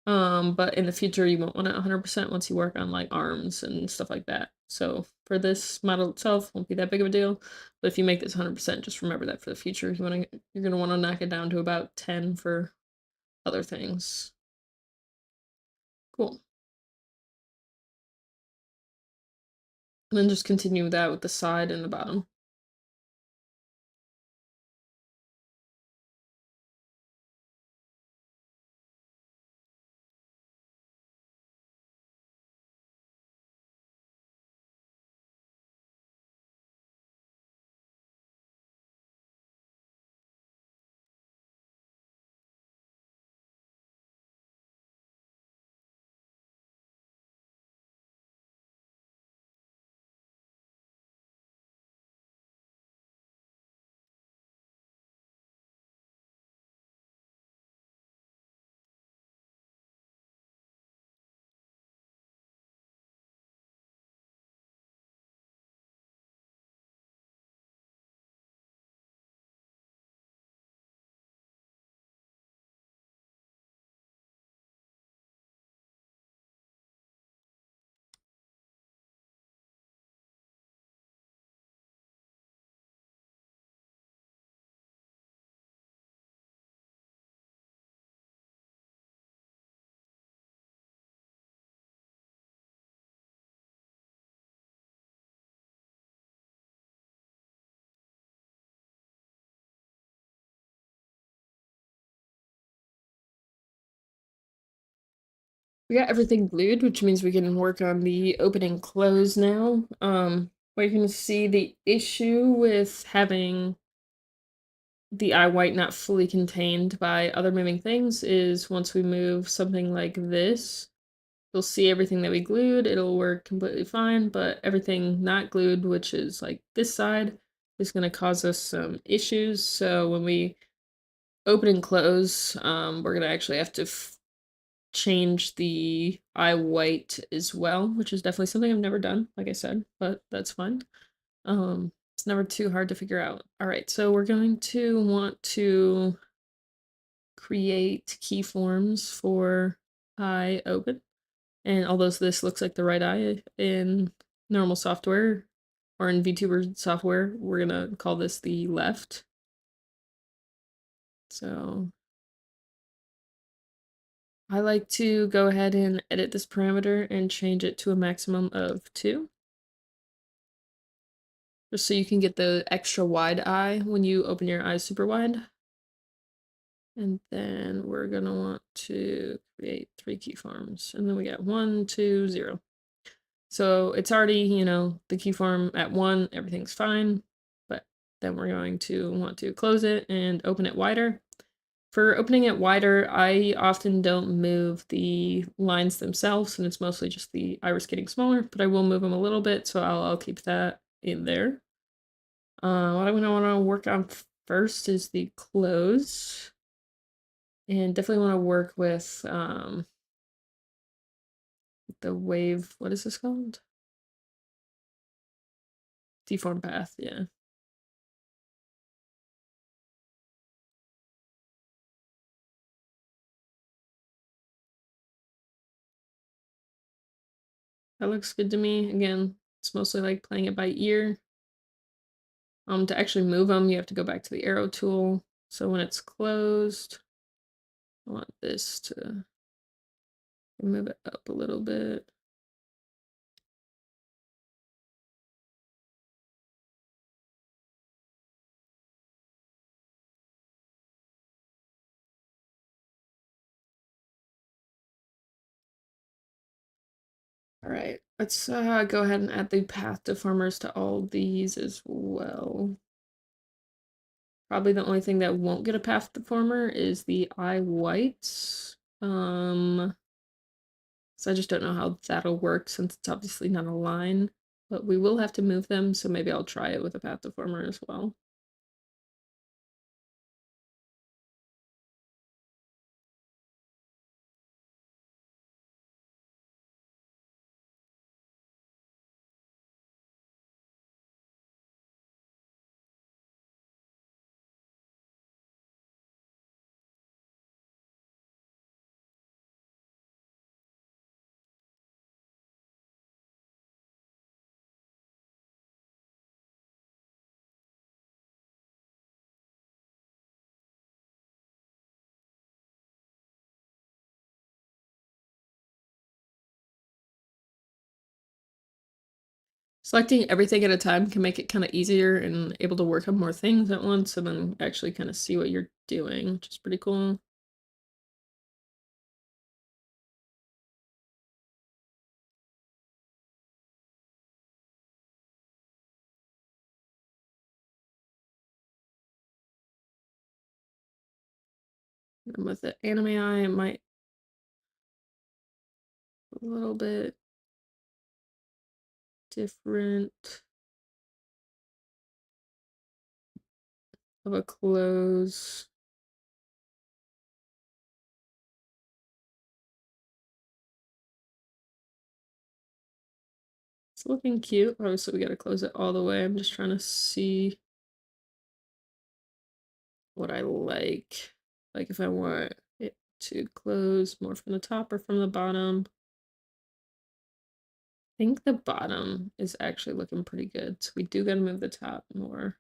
But in the future, you won't want it 100% once you work on like arms and stuff like that. So for this model itself, won't be that big of a deal. But if you make this 100%, just remember that for the future, you're gonna want to knock it down to about 10 for other things. Cool. And then just continue that with the side and the bottom. We got everything glued, which means we can work on the open and close now. What you can see the issue with having the eye white not fully contained by other moving things is once we move something like this, you'll see everything that we glued, it'll work completely fine, but everything not glued, which is like this side, is going to cause us some issues. So when we open and close, we're going to actually have to change the eye white as well, which is definitely something I've never done, like I said, but that's fine. It's never too hard to figure out. All right, so we're going to want to create keyforms for eye open. And although this looks like the right eye in normal software or in VTuber software, we're gonna call this the left. So I like to go ahead and edit this parameter and change it to a maximum of 2. Just so you can get the extra wide eye when you open your eyes super wide. And then we're gonna want to create 3 keyforms. And then we got 1, 2, 0. So it's already, you know, the keyform at 1, everything's fine. But then we're going to want to close it and open it wider. For opening it wider, I often don't move the lines themselves, and it's mostly just the iris getting smaller, but I will move them a little bit, so I'll keep that in there. What I'm going to want to work on first is the close. And definitely want to work with the wave, what is this called? Deform path, yeah. That looks good to me. Again, it's mostly like playing it by ear. To actually move them, you have to go back to the arrow tool. So when it's closed, I want this to move it up a little bit. All right, let's go ahead and add the path deformers to all these as well. Probably the only thing that won't get a path deformer is the eye whites. So I just don't know how that'll work since it's obviously not a line, but we will have to move them, so maybe I'll try it with a path deformer as well. Selecting everything at a time can make it kind of easier and able to work on more things at once and then actually kind of see what you're doing, which is pretty cool. And with the anime eye, it might a little bit different of a close. It's looking cute. Obviously, we gotta close it all the way. I'm just trying to see what I like. Like if I want it to close more from the top or from the bottom. I think the bottom is actually looking pretty good. So we do gotta move the top more.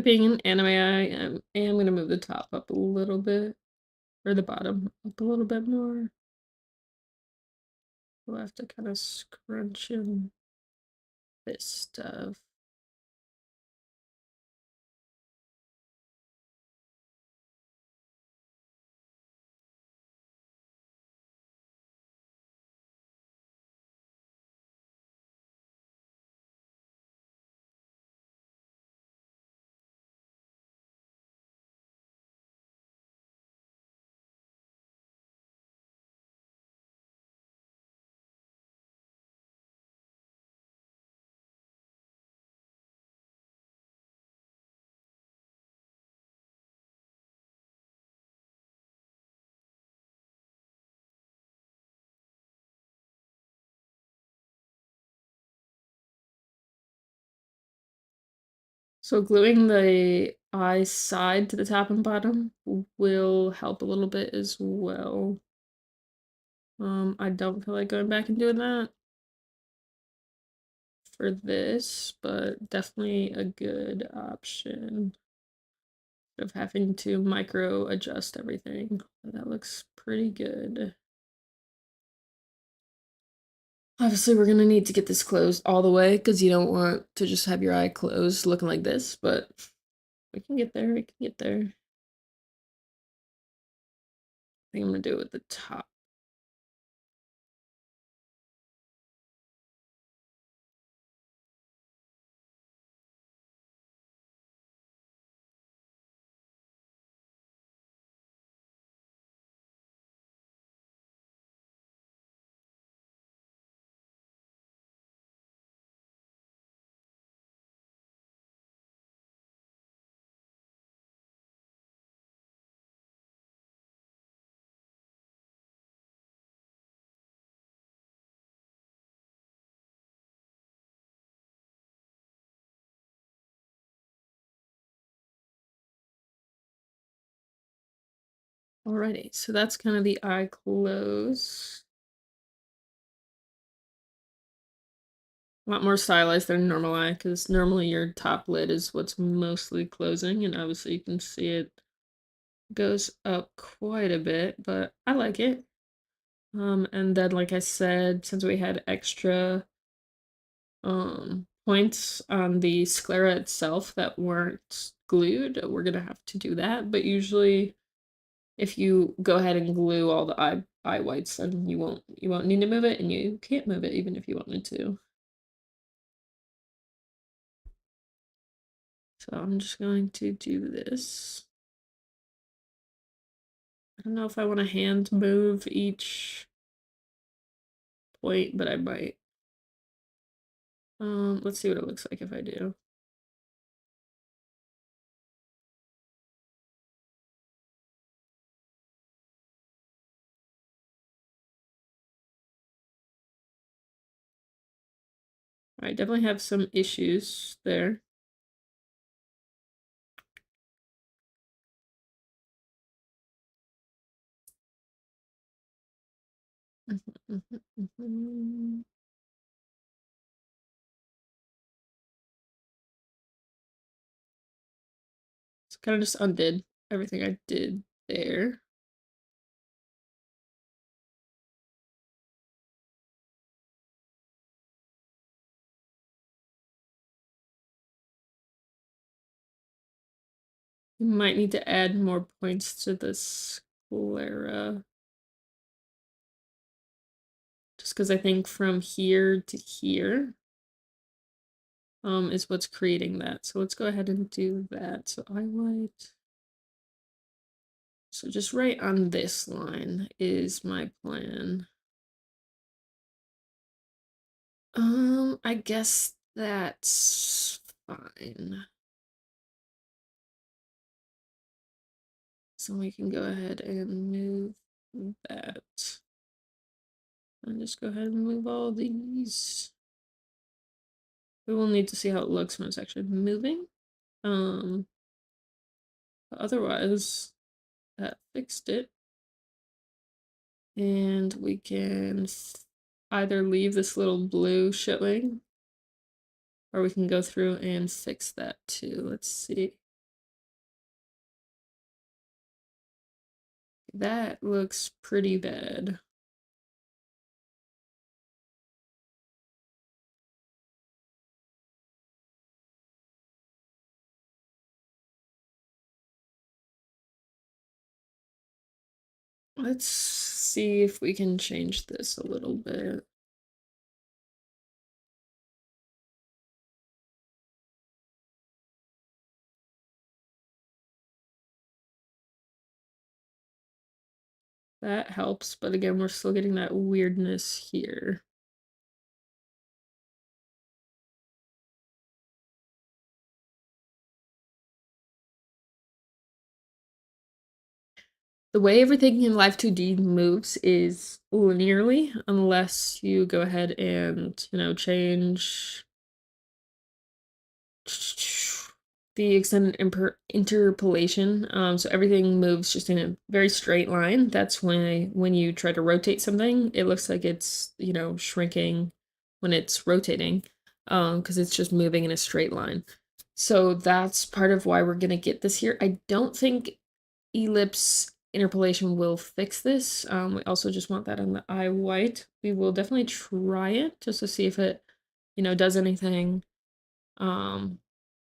being an anime, I am gonna move the top up a little bit, or the bottom up a little bit more. We'll have to kind of scrunch in this stuff. So gluing the eye side to the top and bottom will help a little bit as well. I don't feel like going back and doing that for this, but definitely a good option of having to micro adjust everything. That looks pretty good. Obviously, we're gonna need to get this closed all the way because you don't want to just have your eye closed looking like this, but we can get there, we can get there. I think I'm gonna do it at the top. Alrighty, so that's kind of the eye close. A lot more stylized than normal eye, because normally your top lid is what's mostly closing, and obviously you can see it goes up quite a bit, but I like it. And then like I said, since we had extra points on the sclera itself that weren't glued, we're gonna have to do that. But usually if you go ahead and glue all the eye whites, then you won't need to move it, and you can't move it even if you wanted to. So I'm just going to do this. I don't know if I want to hand move each point, but I might. Let's see what it looks like if I do. I definitely have some issues there. So kind of just undid everything I did there. You might need to add more points to the sclera. Just because I think from here to here is what's creating that. So let's go ahead and do that. So eye white. So just right on this line is my plan. I guess that's fine. So we can go ahead and move that. And just go ahead and move all these. We will need to see how it looks when it's actually moving. Otherwise, that fixed it. And we can either leave this little blue showing, or we can go through and fix that too. Let's see. that looks pretty bad. Let's see if we can change this a little bit. That helps, but again, we're still getting that weirdness here. The way everything in Live 2D moves is linearly, unless you go ahead and, change the extended interpolation. So everything moves just in a very straight line. That's when you try to rotate something, it looks like it's, shrinking when it's rotating, because it's just moving in a straight line. So that's part of why we're gonna get this here. I don't think ellipse interpolation will fix this. We also just want that on the eye white. We will definitely try it just to see if it, does anything.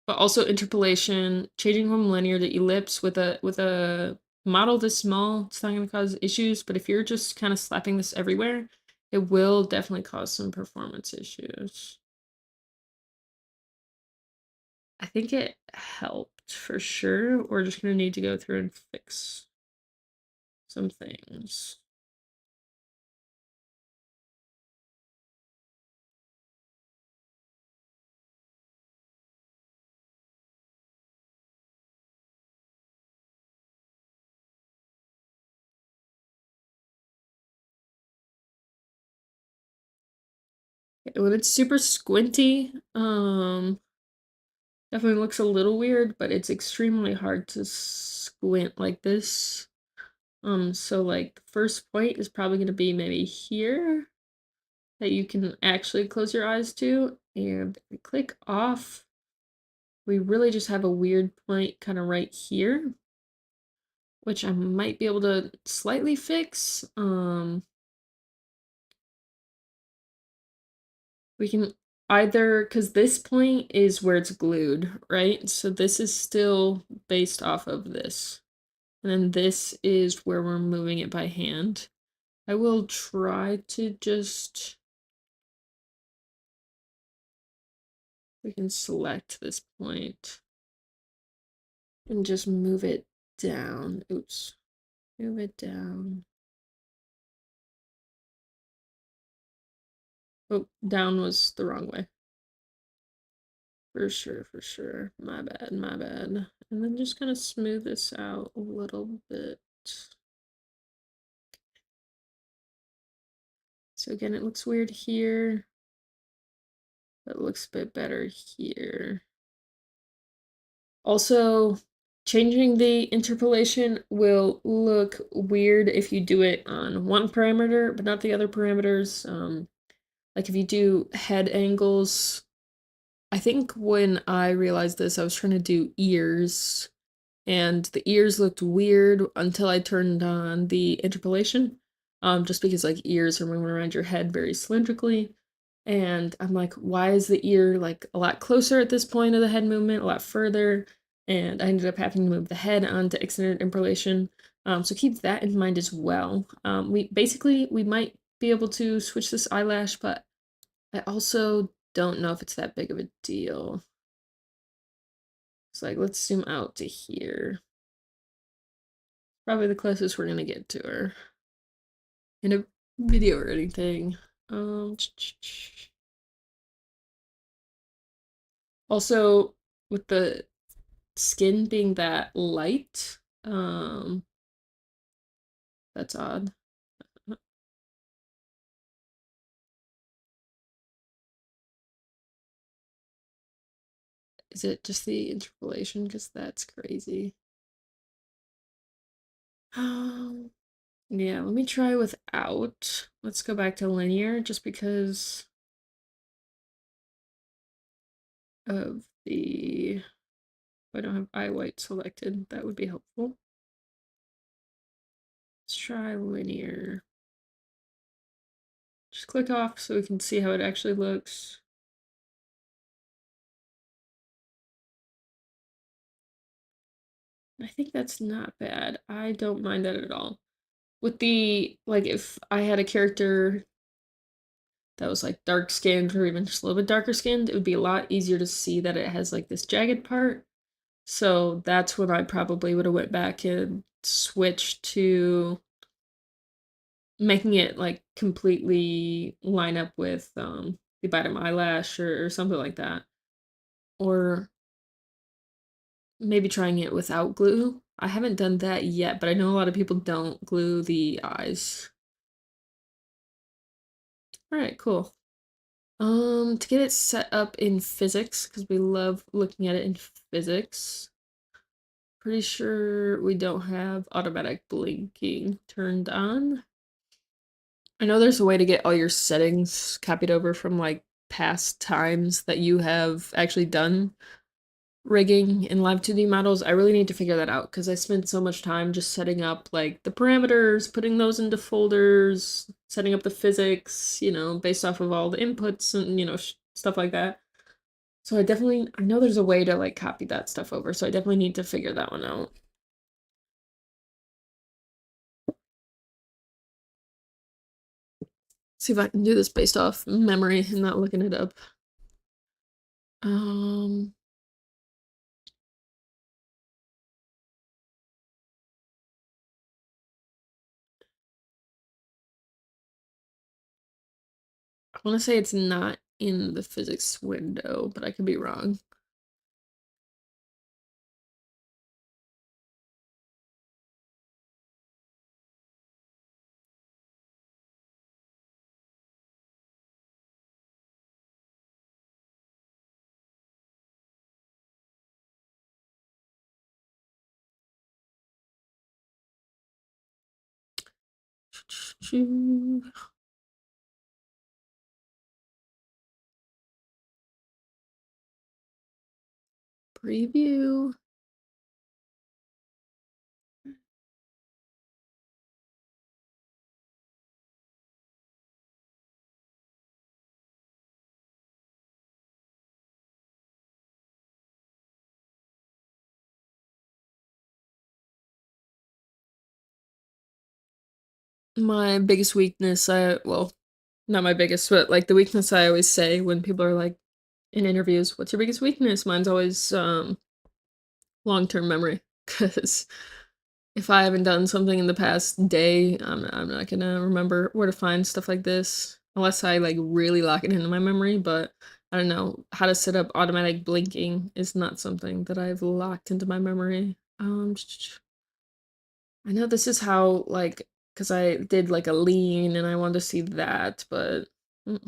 But also interpolation, changing from linear to ellipse with a model this small, it's not going to cause issues. But if you're just kind of slapping this everywhere, it will definitely cause some performance issues. I think it helped for sure. We're just going to need to go through and fix some things. When it's super squinty, definitely looks a little weird, but it's extremely hard to squint like this. So like the first point is probably gonna be maybe here that you can actually close your eyes to, and we click off. We really just have a weird point kind of right here, which I might be able to slightly fix. We can either, because this point is where it's glued, right? So this is still based off of this. And then this is where we're moving it by hand. I will try to just, we can select this point and just move it down. Oops, move it down. Oh, down was the wrong way. For sure, for sure. My bad, my bad. And then just kind of smooth this out a little bit. So again, it looks weird here, but it looks a bit better here. Also, changing the interpolation will look weird if you do it on one parameter, but not the other parameters. Like if you do head angles, I think when I realized this, I was trying to do ears, and the ears looked weird until I turned on the interpolation. Just because like ears are moving around your head very cylindrically. And I'm like, why is the ear like a lot closer at this point of the head movement, a lot further? And I ended up having to move the head onto extended interpolation. So keep that in mind as well. We might be able to switch this eyelash, but I also don't know if it's that big of a deal. It's like, let's zoom out to here. Probably the closest we're gonna get to her in a video or anything. Also, with the skin being that light, that's odd. Is it just the interpolation? Because that's crazy. Yeah, let me try without. Let's go back to linear just because of the, I don't have eye white selected. That would be helpful. Let's try linear. Just click off so we can see how it actually looks. I think that's not bad. I don't mind that at all. With the, like, if I had a character that was like dark skinned or even just a little bit darker skinned, it would be a lot easier to see that it has like this jagged part. So that's when I probably would have went back and switched to making it like completely line up with the bottom eyelash or something like that. Or maybe trying it without glue. I haven't done that yet, but I know a lot of people don't glue the eyes. All right, cool. To get it set up in physics, because we love looking at it in physics. Pretty sure we don't have automatic blinking turned on. I know there's a way to get all your settings copied over from like past times that you have actually done rigging in live 2D models. I really need to figure that out because I spent so much time just setting up like the parameters, putting those into folders, setting up the physics, you know, based off of all the inputs and, you know, stuff like that. So I know there's a way to like copy that stuff over, so I definitely need to figure that one out. See if I can do this based off memory and not looking it up. Um, I want to say it's not in the physics window, but I could be wrong. Preview. My biggest weakness, well, not my biggest, but like the weakness I always say when people are like in interviews, what's your biggest weakness? Mine's always long-term memory. Because if I haven't done something in the past day, I'm not gonna remember where to find stuff like this unless I like really lock it into my memory. But I don't know how to set up automatic blinking is not something that I've locked into my memory. I know this is how like because I did like a lean and I wanted to see that, but all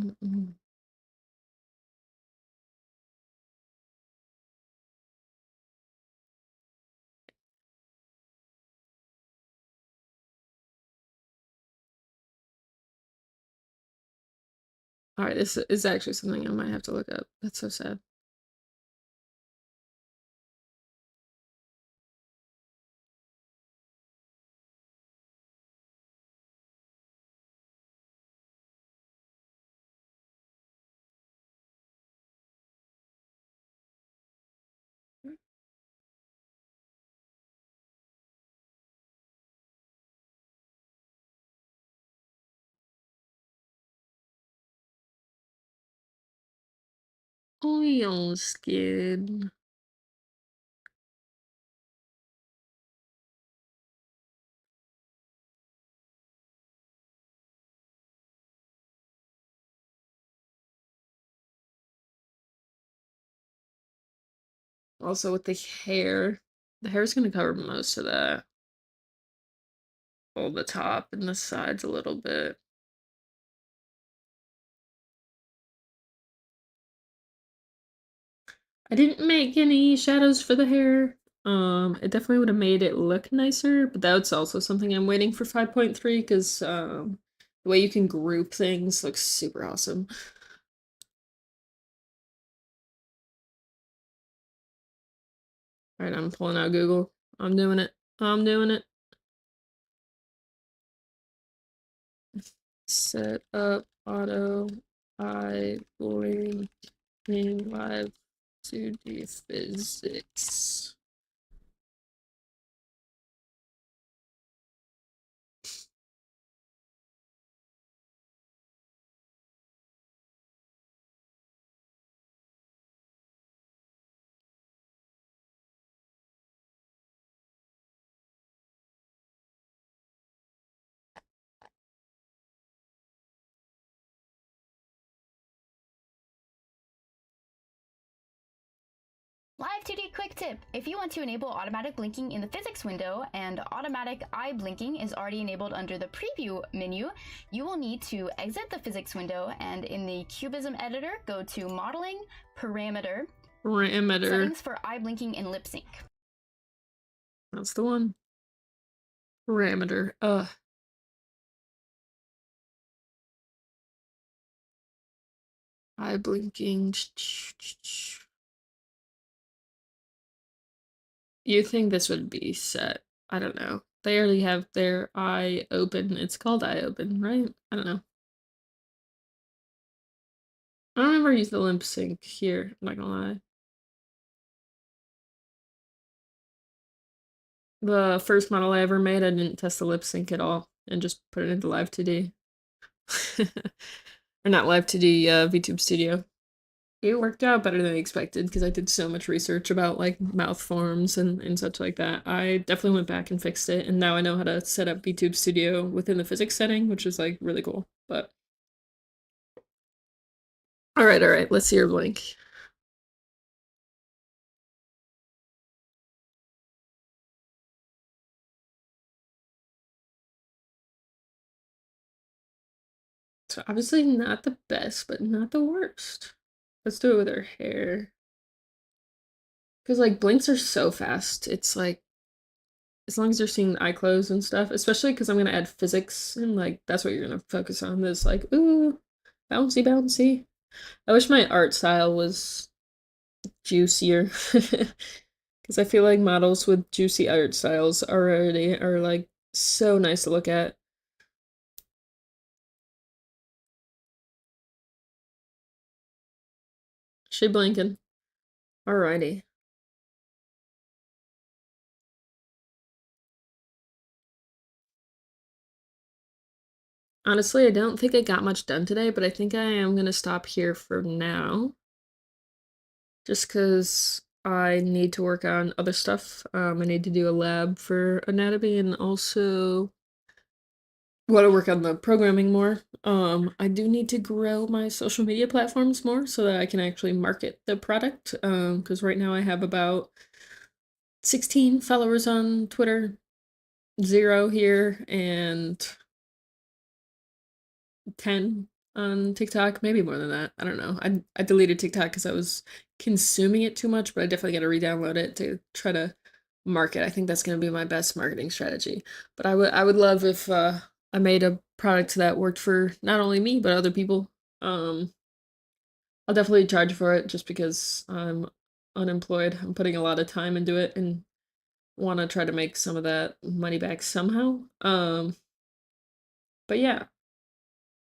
right, this is actually something I might have to look up. That's so sad. Oil skin. Also with the hair is gonna cover most of that. All the top and the sides a little bit. I didn't make any shadows for the hair. It definitely would have made it look nicer, but that's also something I'm waiting for 5.3 because the way you can group things looks super awesome. All right, I'm pulling out Google. I'm doing it. I'm doing it. Set up auto eye blinking live 2D physics. Live 2D quick tip! If you want to enable automatic blinking in the physics window and automatic eye blinking is already enabled under the preview menu, you will need to exit the physics window and in the cubism editor, go to modeling, parameter, settings for eye blinking and lip sync. That's the one. Parameter. Eye blinking. You think this would be set? I don't know. They already have their eye open. It's called eye open, right? I don't know. I don't ever use the lip sync here, I'm not gonna lie. The first model I ever made, I didn't test the lip sync at all and just put it into Live 2D. Or not Live 2D, VTube Studio. It worked out better than I expected because I did so much research about like mouth forms and such like that. I definitely went back and fixed it, and now I know how to set up VTube Studio within the physics setting, which is like really cool. But all right, let's see your blink. So obviously not the best, but not the worst. Let's do it with her hair. Because like blinks are so fast. It's like as long as you're seeing the eye close and stuff, especially because I'm gonna add physics and like that's what you're gonna focus on. This like ooh, bouncy bouncy. I wish my art style was juicier. Because I feel like models with juicy art styles already are like so nice to look at. She blinking. Alrighty. Honestly, I don't think I got much done today, but I think I am gonna stop here for now. Just because I need to work on other stuff. I need to do a lab for anatomy and also want to work on the programming more. I do need to grow my social media platforms more so that I can actually market the product. Because right now I have about 16 followers on Twitter, 0 here, and 10 on TikTok, maybe more than that. I don't know. I deleted TikTok because I was consuming it too much, but I definitely got to re-download it to try to market. I think that's going to be my best marketing strategy. But I would love if I made a product that worked for not only me but other people. I'll definitely charge for it just because I'm unemployed. I'm putting a lot of time into it and want to try to make some of that money back somehow. But yeah,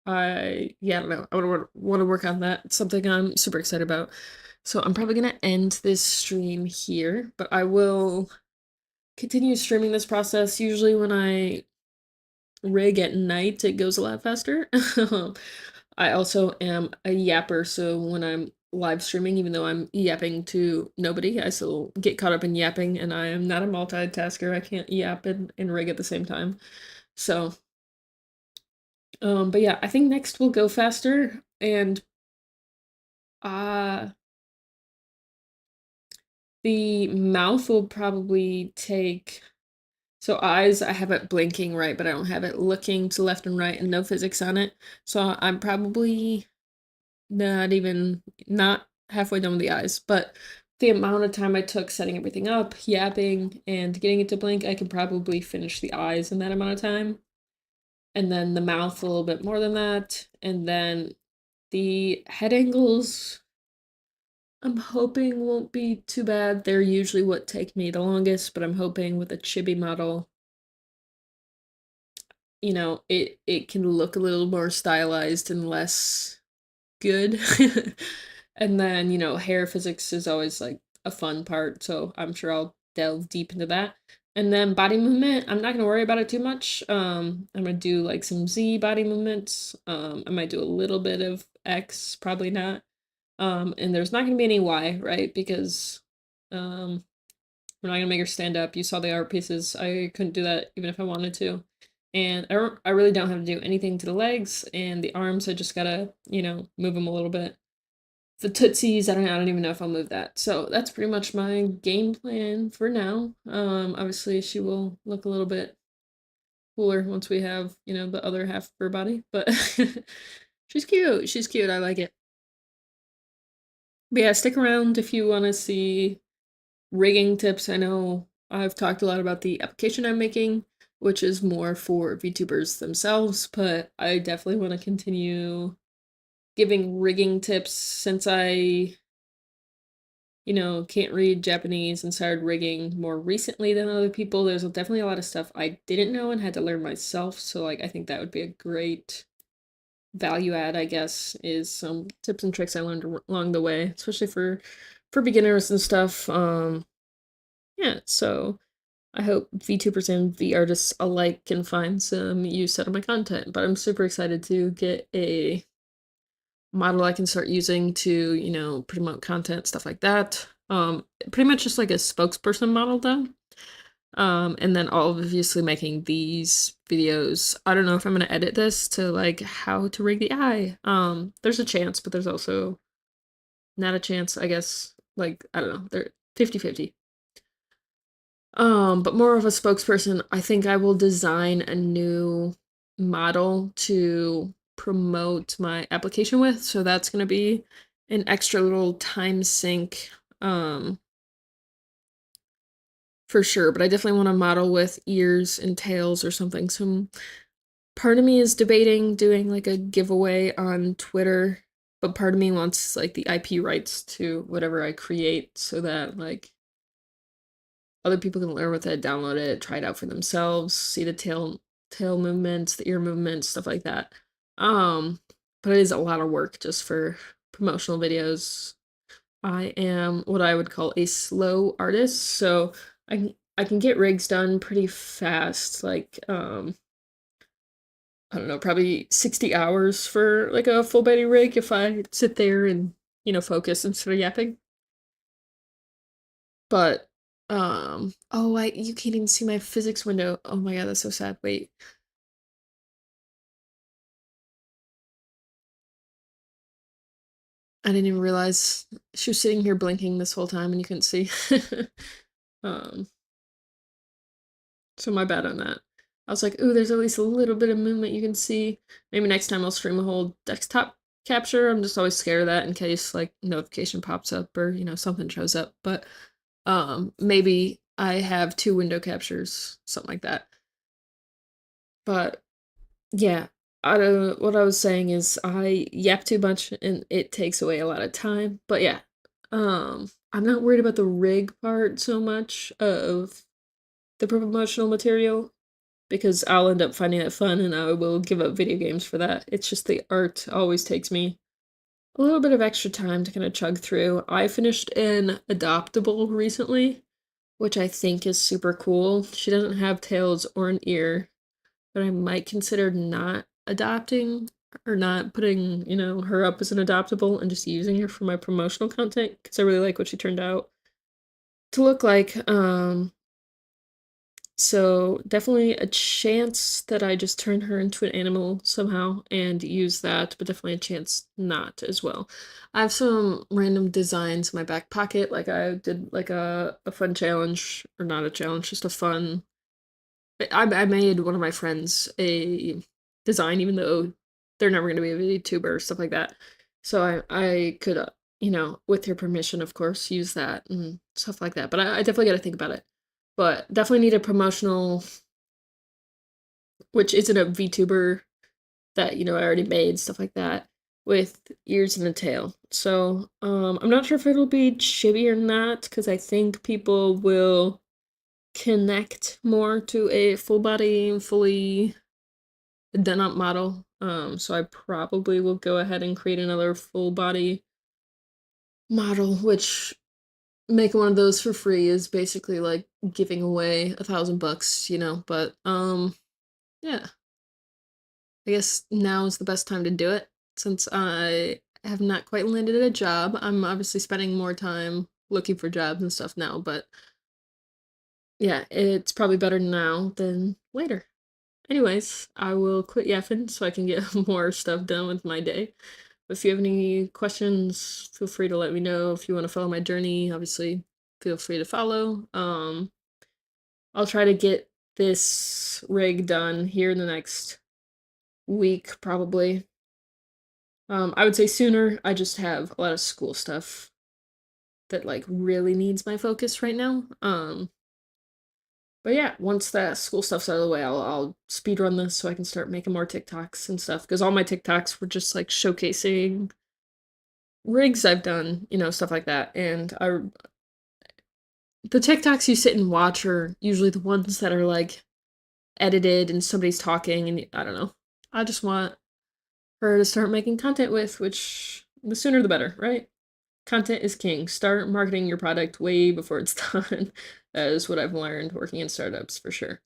I don't know. I want to work on that. It's something I'm super excited about. So I'm probably gonna end this stream here, but I will continue streaming this process. Usually when I rig at night, it goes a lot faster. I also am a yapper, so when I'm live streaming, even though I'm yapping to nobody, I still get caught up in yapping, and I am not a multitasker. I can't yap and rig at the same time. So but yeah, I think next will go faster, and uh the mouth will probably take, so eyes, I have it blinking right, but I don't have it looking to left and right and no physics on it. So I'm probably not halfway done with the eyes, but the amount of time I took setting everything up, yapping, and getting it to blink, I could probably finish the eyes in that amount of time. And then the mouth a little bit more than that. And then the head angles, I'm hoping won't be too bad. They're usually what take me the longest, but I'm hoping with a chibi model, you know, it can look a little more stylized and less good. And then, you know, hair physics is always like a fun part, so I'm sure I'll delve deep into that. And then body movement, I'm not gonna worry about it too much. I'm gonna do like some Z body movements. I might do a little bit of X, probably not. And there's not gonna be any Y, right? Because we're not gonna make her stand up. You saw the art pieces. I couldn't do that even if I wanted to. And I really don't have to do anything to the legs and the arms. I just gotta, you know, move them a little bit. The tootsies, I don't even know if I'll move that. So that's pretty much my game plan for now. Obviously she will look a little bit cooler once we have, you know, the other half of her body, but she's cute. She's cute. I like it. But yeah, stick around if you want to see rigging tips. I know I've talked a lot about the application I'm making, which is more for VTubers themselves, but I definitely want to continue giving rigging tips since I, you know, can't read Japanese and started rigging more recently than other people. There's definitely a lot of stuff I didn't know and had to learn myself. So like I think that would be a great value add, I guess, is some tips and tricks I learned along the way, especially for beginners and stuff. Yeah, so I hope VTubers and V artists alike can find some use out of my content. But I'm super excited to get a model I can start using to, you know, promote content, stuff like that. Pretty much just like a spokesperson model though. And then obviously making these videos. I don't know if I'm gonna edit this to like how to rig the eye. There's a chance, but there's also not a chance, I guess. Like, I don't know, they're 50-50. But more of a spokesperson. I think I will design a new model to promote my application with. So that's gonna be an extra little time sink, for sure. But I definitely want to model with ears and tails or something. Some part of me is debating doing like a giveaway on Twitter, but part of me wants like the IP rights to whatever I create so that like other people can learn with it, download it, try it out for themselves, see the tail movements, the ear movements, stuff like that. Um, but it is a lot of work just for promotional videos. I am what I would call a slow artist, so I can get rigs done pretty fast, like I don't know, probably 60 hours for like a full body rig if I sit there and, you know, focus instead of yapping. But oh, I you can't even see my physics window. Oh my god, that's so sad. Wait. I didn't even realize she was sitting here blinking this whole time and you couldn't see. um so my bad on that. I was like, ooh, there's at least a little bit of movement you can see. Maybe next time I'll stream a whole desktop capture. I'm just always scared of that in case like notification pops up or, you know, something shows up. But maybe I have two window captures, something like that. But yeah, I don't, what I was saying is I yap too much and it takes away a lot of time. But yeah, I'm not worried about the rig part so much of the promotional material because I'll end up finding it fun and I will give up video games for that. It's just the art always takes me a little bit of extra time to kind of chug through. I finished an adoptable recently, which I think is super cool. She doesn't have tails or an ear, but I might consider not adopting or not putting, you know, her up as an adoptable and just using her for my promotional content because I really like what she turned out to look like. So definitely a chance that I just turn her into an animal somehow and use that, but definitely a chance not as well. I have some random designs in my back pocket, like I did like a fun challenge, or not a challenge, just a fun. I made one of my friends a design, even though they're never going to be a VTuber, stuff like that. So I could, you know, with your permission, of course, use that and stuff like that. But I definitely got to think about it. But definitely need a promotional, which isn't a VTuber that, you know, I already made, stuff like that, with ears and a tail. So, I'm not sure if it'll be chibi or not, because I think people will connect more to a full body, fully done up model. So I probably will go ahead and create another full body model, which making one of those for free is basically like giving away $1,000, you know, but yeah, I guess now is the best time to do it since I have not quite landed a job. I'm obviously spending more time looking for jobs and stuff now, but yeah, it's probably better now than later. Anyways, I will quit yapping so I can get more stuff done with my day. If you have any questions, feel free to let me know. If you want to follow my journey, obviously feel free to follow. I'll try to get this rig done here in the next week, probably. I would say sooner. I just have a lot of school stuff that like really needs my focus right now. But yeah, once that school stuff's out of the way, I'll speed run this so I can start making more TikToks and stuff. Because all my TikToks were just like showcasing rigs I've done, you know, stuff like that. And the TikToks you sit and watch are usually the ones that are like edited and somebody's talking, and I don't know. I just want her to start making content with, which the sooner the better, right? Content is king. Start marketing your product way before it's done. That is what I've learned working in startups for sure.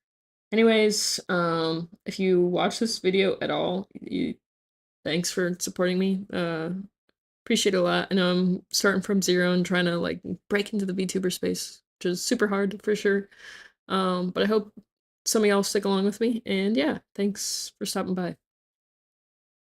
Anyways, if you watch this video at all, thanks for supporting me. Appreciate it a lot. I know I'm starting from zero and trying to like break into the VTuber space, which is super hard for sure. But I hope some of y'all stick along with me. And yeah, thanks for stopping by.